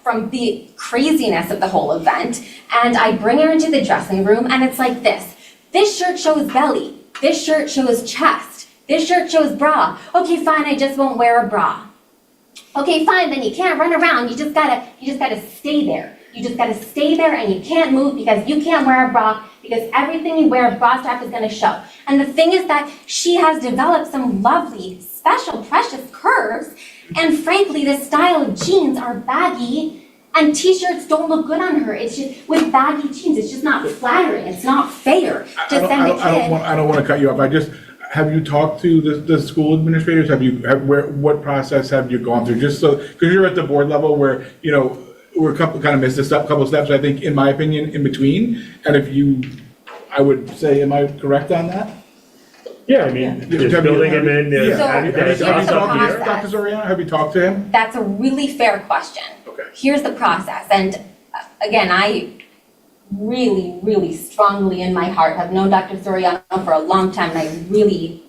from the craziness of the whole event, and I bring her into the dressing room, and it's like this. This shirt shows belly. This shirt shows chest. This shirt shows bra. Okay, fine, I just won't wear a bra. Okay, fine, then you can't run around. You just gotta stay there. You just gotta stay there, and you can't move because you can't wear a bra, because everything you wear, a bra strap is gonna show. And the thing is that she has developed some lovely, special, precious curves, and frankly, the style of jeans are baggy, and t-shirts don't look good on her. It's just, with baggy jeans, it's just not flattering, it's not fair to send a kid. I don't want to cut you off. Have you talked to the school administrators? What process have you gone through? Just so, because you're at the board level where, you know, we're kind of missed a couple steps, I think, in my opinion, in between. And I would say, am I correct on that? Yeah, I mean, there's building him in, there's Have you there's talked stuff to here. Dr. Soriano? Have you talked to him? That's a really fair question. Okay. Here's the process, and again, I really, really strongly in my heart have known Dr. Soriano for a long time, and I really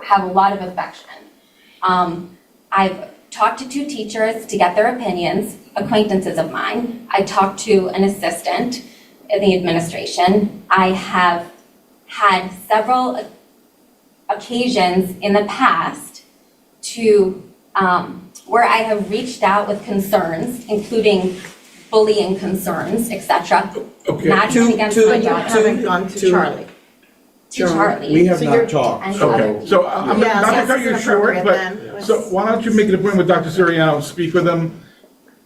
have a lot of affection. I've talked to 2 teachers to get their opinions, acquaintances of mine. I talked to an assistant in the administration. I have had several occasions in the past to where I have reached out with concerns, including bullying concerns, etc. Okay. Not just against my You daughter, haven't gone to Charlie. to Charlie. We have So not you're- talked. and so- Okay, so I'm Yeah, not so to cut this you is short, inappropriate but, then. so why don't you make an appointment with Dr. Soriano, speak with him,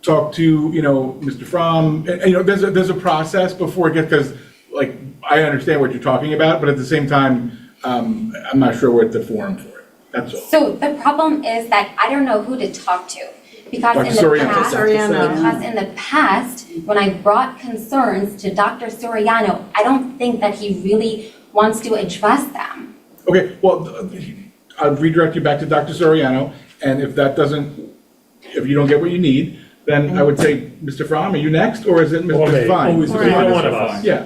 talk to, you know, Mr. Fromm, and, you know, there's a process before it gets, because, like, I understand what you're talking about, but at the same time, I'm not sure we're at the forum for it, that's all. So the problem is that I don't know who to talk to. Because Dr. in the Soriano. past, Soriano. because in the past, when I brought concerns to Dr. Soriano, I don't think that he really wants to address them. Okay, well, I'll redirect you back to Dr. Soriano, and if you don't get what you need, then I would say, Mr. Fromm, are you next, or is it Or Mr. me. Fine? Either one of us. Yeah,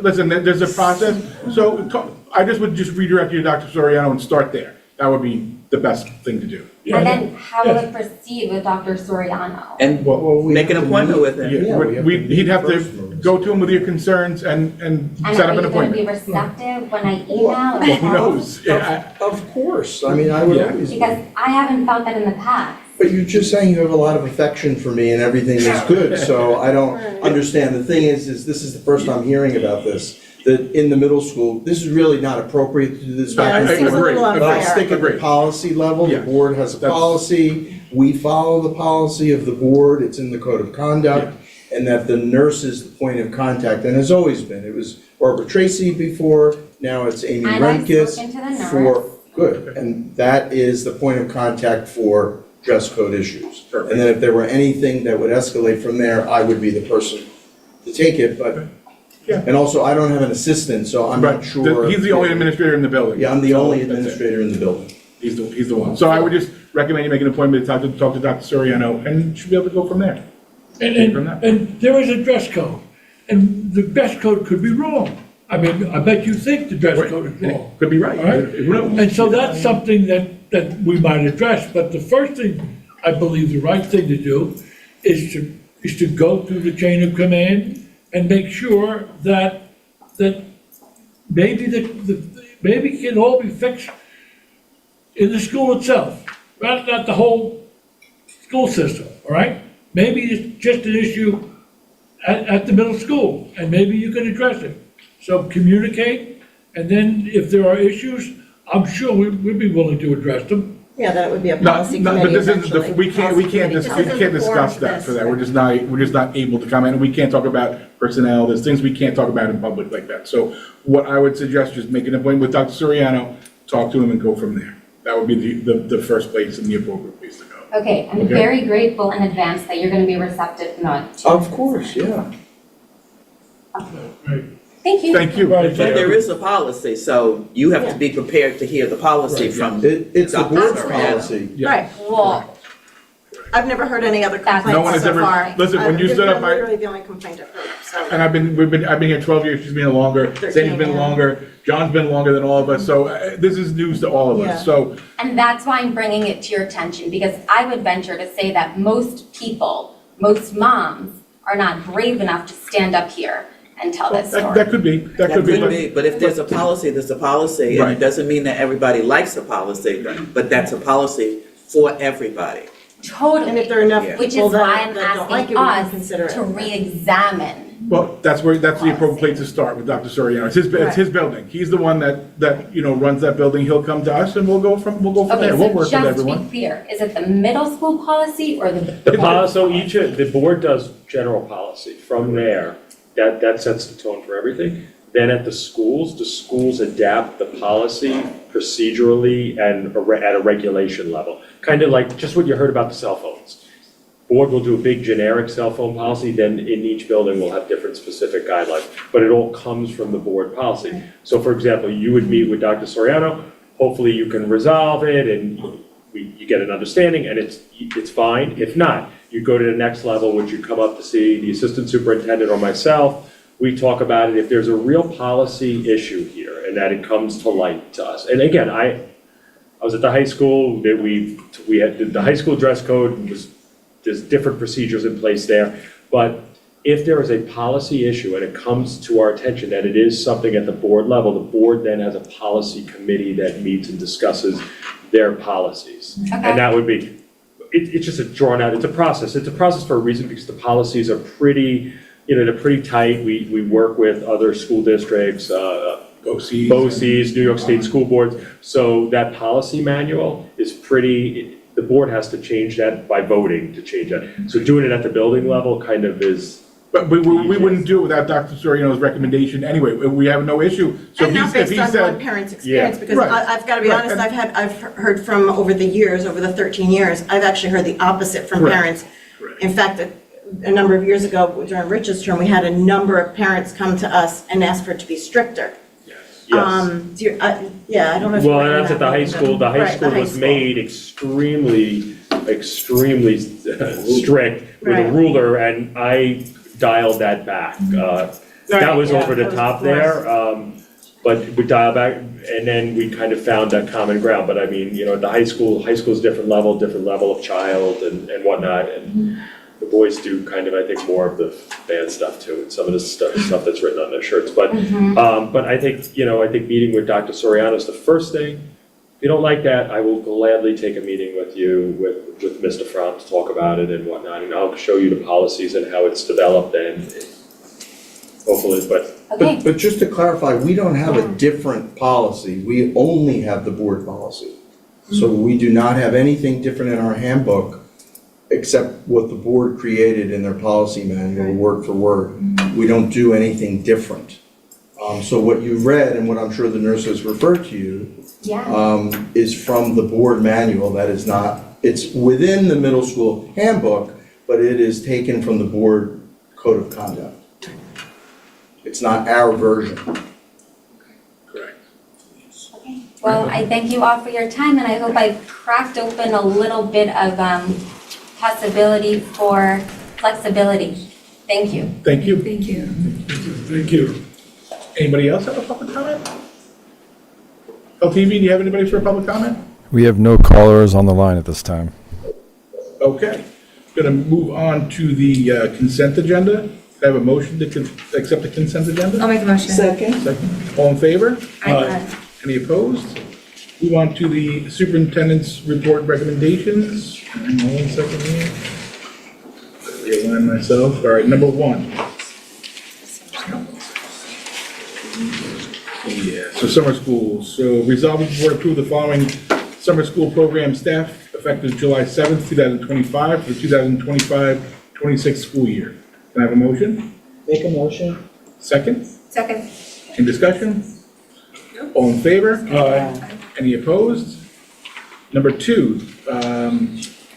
listen, there's a process, so I just would just redirect you to Dr. Soriano and start there. That would be the best thing to do. And then how will it proceed with Dr. Soriano? And make an appointment with him. He'd have to go to him with your concerns and And set up are an you gonna be appointment. receptive when I email or Well, who call? knows? Yeah, Of course, I mean, I would Yeah. always. Because I haven't felt that in the past. But you're just saying you have a lot of affection for me and everything is good, so I don't understand. The thing is this is the first I'm hearing about this, that in the middle school, this is really not appropriate to do this back and I Seems a forth. agree. little But I'll unfair. stick at the Agreed. policy level, the Yeah. board has a That's- policy, we follow the policy of the board, it's in the code of conduct, and that the nurse is the point of contact, and has always been. It was Barbara Tracy before, now it's Amy And I've Remkes. spoken to the nurse. For, good, and that is the point of contact for dress code issues. And then if there were anything that would escalate from there, I would be the person to take it, but, and also, I don't have an assistant, so I'm not sure. He's the only administrator in the building. Yeah, I'm the only So that's it. administrator in the building. He's the one. So I would just recommend you make an appointment to talk to Dr. Soriano, and you should be able to go from there. And there is a dress code, and the dress code could be wrong. I mean, I bet you think the dress code is wrong. Could be right. All right? Who knows? And so that's something that we might address, but the first thing, I believe the right thing to do is to go through the chain of command and make sure that maybe maybe it can all be fixed in the school itself, not the whole school system, all right? Maybe it's just an issue at the middle school, and maybe you can address it. So communicate, and then if there are issues, I'm sure we'd be willing to address them. Yeah, that would be a No, policy no, but committee this isn't, eventually. we can't Policy committee. This isn't the forum discuss that this. for that. We're just not able to comment. We can't talk about personnel. There's things we can't talk about in public like that. So what I would suggest, just make an appointment with Dr. Soriano, talk to him and go from there. That would be the first place and the appropriate place to go. Okay, I'm Okay. very grateful in advance that you're gonna be receptive not to. Of course, yeah. Thank you. Thank you. Right. But there is a policy, so you have to be prepared to hear the policy Right, from. It's the Dr. board's Soriano. policy. Yeah. Right. Well, I've never heard any other No one complaints has so ever- far. listen, when you This stood is up, literally the only complaint I've heard, so. And I've been here 12 years, she's been here longer, 13, Sandy's been yeah. longer, John's been longer than all of us, so this is news to all of Yeah. us, so. and that's why I'm bringing it to your attention, because I would venture to say that most people, most moms, are not brave enough to stand up here and tell this That story. could be, That could but- be, but if there's a policy, there's a policy, and Right. it doesn't mean that everybody likes a policy, but that's a policy for everybody. Totally. And if there are enough Yeah. Which is people why that I'm don't like asking it, we can us consider it. to re-examine. Well, that's the appropriate place to start with Dr. Soriano. It's his building. He's the one that runs that building. He'll come to us and we'll go from Okay, there. We'll so work with just to be everyone. clear, is it the middle school policy or The policy, so the board does general policy. From there, that sets the tone for everything. Then at the schools adapt the policy procedurally and at a regulation level. Kind of like just what you heard about the cell phones. Board will do a big generic cell phone policy, then in each building we'll have different specific guidelines, but it all comes from the board policy. So for example, you would meet with Dr. Soriano, hopefully you can resolve it and you get an understanding and it's fine. If not, you go to the next level, which you come up to see the assistant superintendent or myself. We talk about it. If there's a real policy issue here and that it comes to light to us. And again, I was at the high school, that we had, the high school dress code there's different procedures in place there. But if there is a policy issue and it comes to our attention that it is something at the board level, the board then has a policy committee that meets and discusses their policies. And that would be, it's just it's a process. It's a process for a reason because the policies are pretty, they're pretty tight. We work with other school districts, BOCES, New York State School Boards. So that policy manual is the board has to change that by voting to change that. So doing it at the building level kind of is. But we wouldn't do it without Dr. Soriano's recommendation anyway. We have no issue. So And not if based he on said, one parent's experience, because Right. I've got to be Right. honest, I've heard from over the years, over the 13 years, I've actually heard the opposite from Correct. parents. In fact, a number of years ago, during Rich's term, we had a number of parents come to us and ask for it to be stricter. Yes. Yeah, I don't know if. Well, you and that's at the high school. The high Right, school was made extremely strict with a Right. ruler, and I dialed that back. That Right, was yeah, over the that was top worse. there, but we dialed back, and then we kind of found that common ground. But I mean, at the high school's different level of child and whatnot, and the boys do kind of, I think, more of the bad stuff too, and some of the stuff that's written on their shirts. But but I think meeting with Dr. Soriano is the first thing. If you don't like that, I will gladly take a meeting with you, with Mr. Fromm to talk about it and whatnot, and I'll show you the policies and how it's developed and hopefully, Okay. But just to clarify, we don't have a different policy. We only have the board policy. So we do not have anything different in our handbook except what the board created in their policy manual, word for word. We don't do anything different. So what you read and what I'm sure the nurses referred to you Yeah. is from the board manual. That is not It's within the middle school handbook, but it is taken from the board code of conduct. It's not our version. Correct. Well, I thank you all for your time, and I hope I've cracked open a little bit of possibility for flexibility. Thank you. Thank you. Thank you. Thank you. Anybody else have a public comment? LTV, do you have anybody for a public comment? We have no callers on the line at this time. Okay. Going to move on to the consent agenda. I have a motion to accept the consent agenda. I'll make a motion. Second. All in favor? Aye. Any opposed? Move on to the superintendent's report recommendations. Hang on 1 second here. Realign myself. All right, number 1. Yeah, so summer school. So resolving the board approve the following summer school program staff effective July 7th, 2025 for the 2025-26 school year. Can I have a motion? Make a motion. Second? Second. Any discussion? All in favor? Aye. Any opposed? Number 2,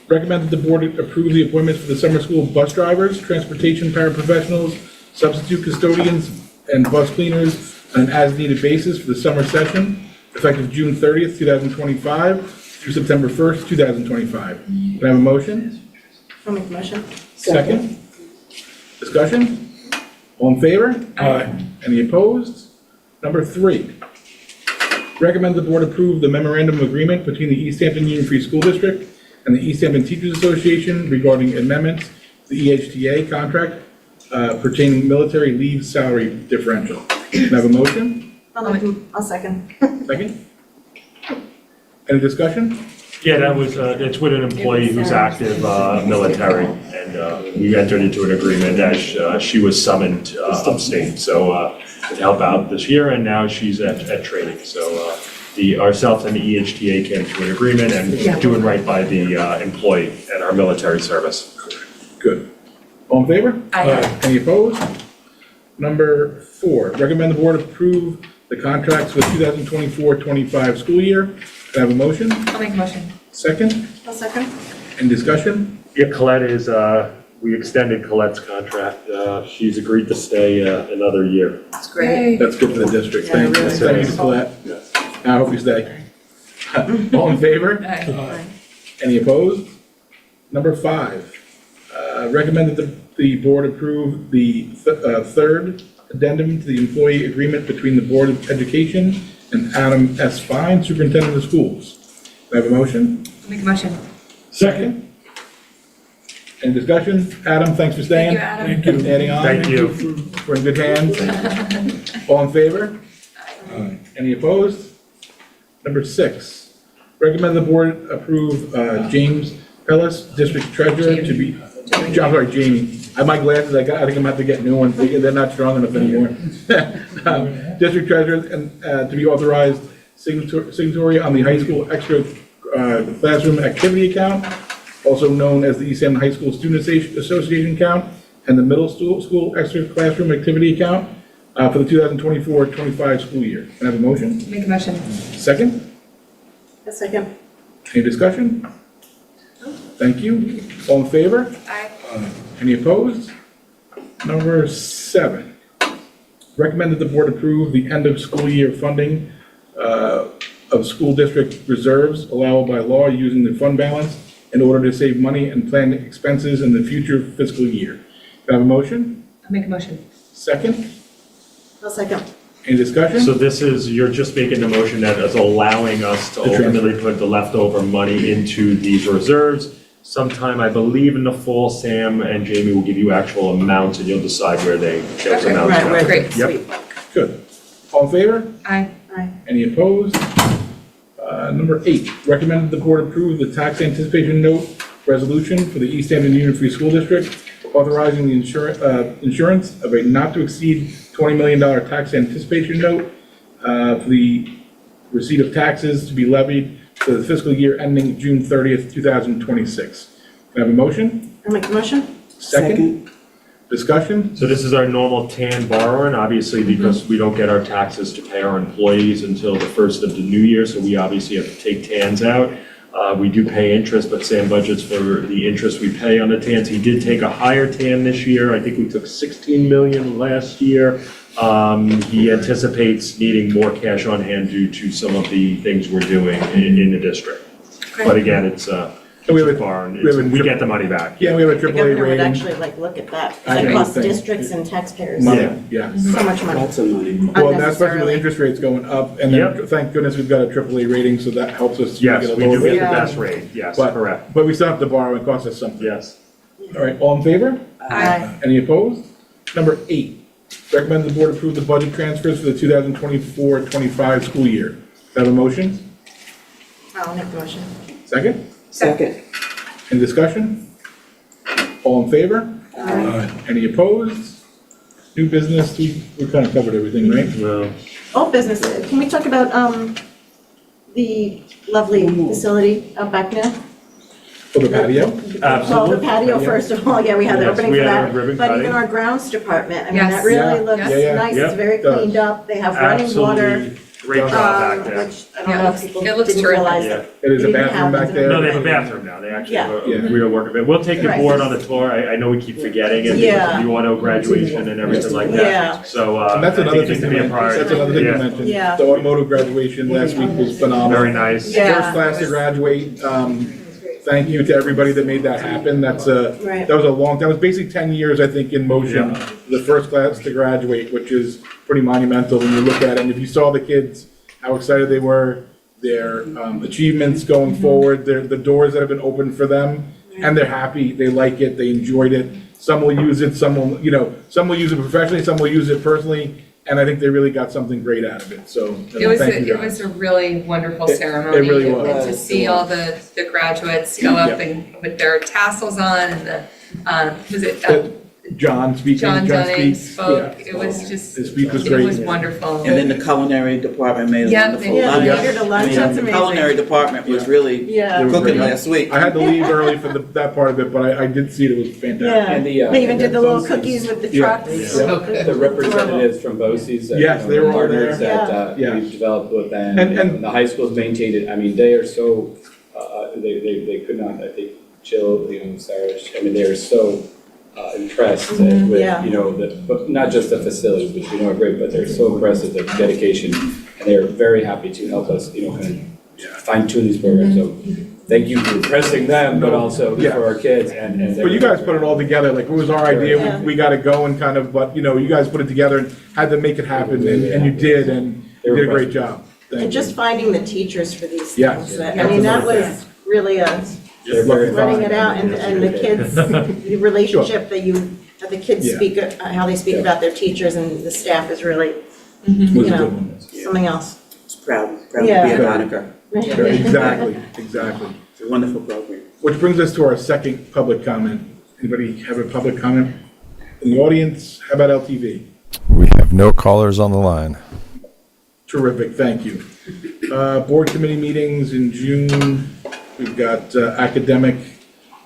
recommend that the board approve the appointments for the summer school bus drivers, transportation paraprofessionals, substitute custodians, and bus cleaners on an as-needed basis for the summer session, effective June 30th, 2025 through September 1st, 2025. Can I have a motion? I'll make a motion. Second? Discussion? All in favor? Aye. Any opposed? Number 3, recommend the board approve the memorandum of agreement between the East Hampton Union Free School District and the East Hampton Teachers Association regarding amendments to the EHTA contract pertaining military leave salary differential. Can I have a motion? I'll second. Second? Any discussion? Yeah, that was, it's with an employee who's active military, and we entered into an agreement as she was summoned upstate, so to help out this year, and now she's at training. So ourselves and the EHTA came to an agreement and doing right by the employee at our military service. Good. All in favor? Aye. Any opposed? Number 4, recommend the board approve the contracts for the 2024-25 school year. Can I have a motion? I'll make a motion. Second? I'll second. Any discussion? Yeah, Colette is, we extended Colette's contract. She's agreed to stay another year. That's great. That's good for the district. Yeah, Thank you. really Thank you, good. Colette. Yes. I hope you stay. All in favor? Aye. Any opposed? Number 5, recommend that the board approve the third addendum to the employee agreement between the Board of Education and Adam S. Fine, Superintendent of Schools. Do I have a motion? I'll make a motion. Second. Any discussion? Adam, thanks for staying. Thank you, Adam. Thank you. Adding on. Thank you. We're in good hands. All in favor? Aye. Any opposed? Number 6, recommend the board approve James Pellis, District Treasurer, to be, I'm sorry, Jamie. I have my glasses, I think I'm gonna have to get new ones, they're not strong enough anymore. District Treasurer, and to be authorized signatory on the high school extra classroom activity account, also known as the East Hampton High School Student Association account, and the middle school extra classroom activity account for the 2024-25 school year. Can I have a motion? Make a motion. Second? A second. Any discussion? Thank you. All in favor? Aye. Any opposed? Number 7, recommend that the board approve the end of school year funding of school district reserves allowable by law using the fund balance in order to save money and plan expenses in the future fiscal year. Can I have a motion? I'll make a motion. Second? I'll second. Any discussion? So this is, you're just making the motion that is allowing us to The transfer. ultimately put the leftover money into these reserves. Sometime, I believe in the fall, Sam and Jamie will give you actual amounts and you'll decide where those Okay, amounts right, go. right. Great, Yep. sweet. Good. All in favor? Aye. Any opposed? Number 8, recommend that the board approve the tax anticipation note resolution for the East Hampton Union Free School District, authorizing the insurance of a not-to-exceed $20 million tax anticipation note for the receipt of taxes to be levied for the fiscal year ending June 30th, 2026. Can I have a motion? I'll make a motion. Second? Discussion? So this is our normal TAN borrowing, obviously, because we don't get our taxes to pay our employees until the first of the new year, so we obviously have to take TANs out. We do pay interest, but Sam budgets for the interest we pay on the TANs. He did take a higher TAN this year. I think we took 16 million last year. He anticipates needing more cash on hand due to some of the things we're doing in the district. But again, it's we have a- far, and we have a we get the money back. Yeah, we have a The AAA governor would rating. actually like, look at that. I That know, costs thank- districts and taxpayers Money, yeah. so much money. Lots of money. Well, and that's especially with Unnecessarily. interest rates going up, and then Yep. thank goodness we've got a AAA rating, so that helps us. Yes, get a we little do get bit. the Yeah. best rate, yes, But- correct. But we still have to borrow, and it costs us something. Yes. All right, all in favor? Aye. Any opposed? Number 8, recommend the board approve the budget transfers for the 2024-25 school year. Do I have a motion? I'll make the motion. Second? Second. Any discussion? All in favor? Any opposed? New business, we kind of covered everything, right? No. Old business, can we talk about, the lovely facility out back now? For the patio? Well, the Absolutely. patio, first of all, yeah, we had the Yes, opening we for had a that. ribbon But even cutting. our grounds department, I mean, Yes. that really Yeah. looks Yeah, yeah. nice, Yep. it's very Does. cleaned up, they have running water. Absolutely. Great job back there. Which I don't know if people It looks didn't terrific. realize Yeah. that. It is a It didn't bathroom back happen. there. No, they have a bathroom now. They actually have Yeah. a real work of it. We'll take the Right. board on the tour. I know we keep forgetting it. Yeah. You auto graduation and everything like that. Yeah. So, And I that's think another it needs thing to to be a mention. priority. That's another thing to Yeah. mention. Yeah. The automotive graduation last week was phenomenal. Very nice. Yeah. First class to graduate, thank you to everybody that made that happen. Right. That was a long, that was basically 10 years, I think, in motion. Yeah. The first class to graduate, which is pretty monumental when you look at it. And if you saw the kids, how excited they were, their achievements going forward, the doors that have been opened for them, and they're happy, they like it, they enjoyed it. Some will use it, some will, some will use it professionally, some will use it personally, and I think they really got something great out of it, so It was, thank you it guys. was a really wonderful It ceremony. really and was. to see all the graduates go up and with their tassels on and was it, John speaking, John Dunning speaks, spoke. yeah. It was just, His speech was it great. was wonderful. And then the culinary department made a Yeah, wonderful they- lunch. Yeah, they catered a lunch, I mean, that's The amazing. culinary department was Yeah. really Yeah. They were cooking great. last week. I had to leave early for that part of it, but I did see it, it was fantastic. Yeah, And they even did the little cookies with the Yeah. trucks. Yeah. The representatives from BOCES, Yes, they were all partners there. that Yeah. we've developed with them, And the high school's maintained it. I mean, they are so, they could not, I think, Jill, Sarah, I mean, they are so impressed Mhm, with, yeah. but not just the facilities, which we know are great, but they're so impressed with the dedication, and they're very happy to help us, kind of fine tune these programs. So thank you for impressing them, but also Yeah. for our kids and. But you guys put it all together, like it was our idea, Yeah. we gotta go and kind of, but you guys put it together and had to make it happen, and you did, and you did a great job. Thank And you. just finding the teachers for these Yes. things, I mean, that was really They're very spreading it fine. out, and the kids, the relationship that the kids Yeah. speak, how they speak Yeah. about their teachers and the staff is really, Was a you good know, one. something else. It's proud to be Yeah. a Donegal. Exactly. It's a wonderful program. Which brings us to our second public comment. Anybody have a public comment in the audience? How about LTV? We have no callers on the line. Terrific, thank you. Board committee meetings in June, we've got academic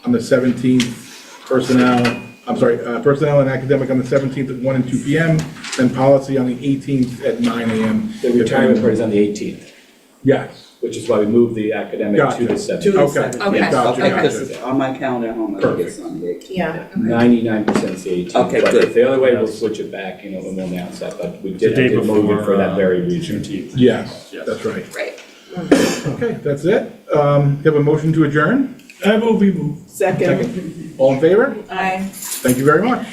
on the 17th, personnel and academic on the 17th at 1 and 2 p.m., then policy on the 18th at 9 a.m. The retirement party is on the 18th, Yes. which is why we moved the academic to Gotcha. the 17th. To the Okay. 17th. Okay. Gotcha, Okay, gotcha. this is on my calendar at home, I think it's on the 18th. Yeah. 99% is the 18th. Okay, But good. if the other way, we'll switch it back, and we'll announce that, but we The did, I day did move it for before, that very reason. Yes, Yes. that's right. Right. Okay, that's it. Have a motion to adjourn? I move, we move. Second. All in favor? Aye. Thank you very much.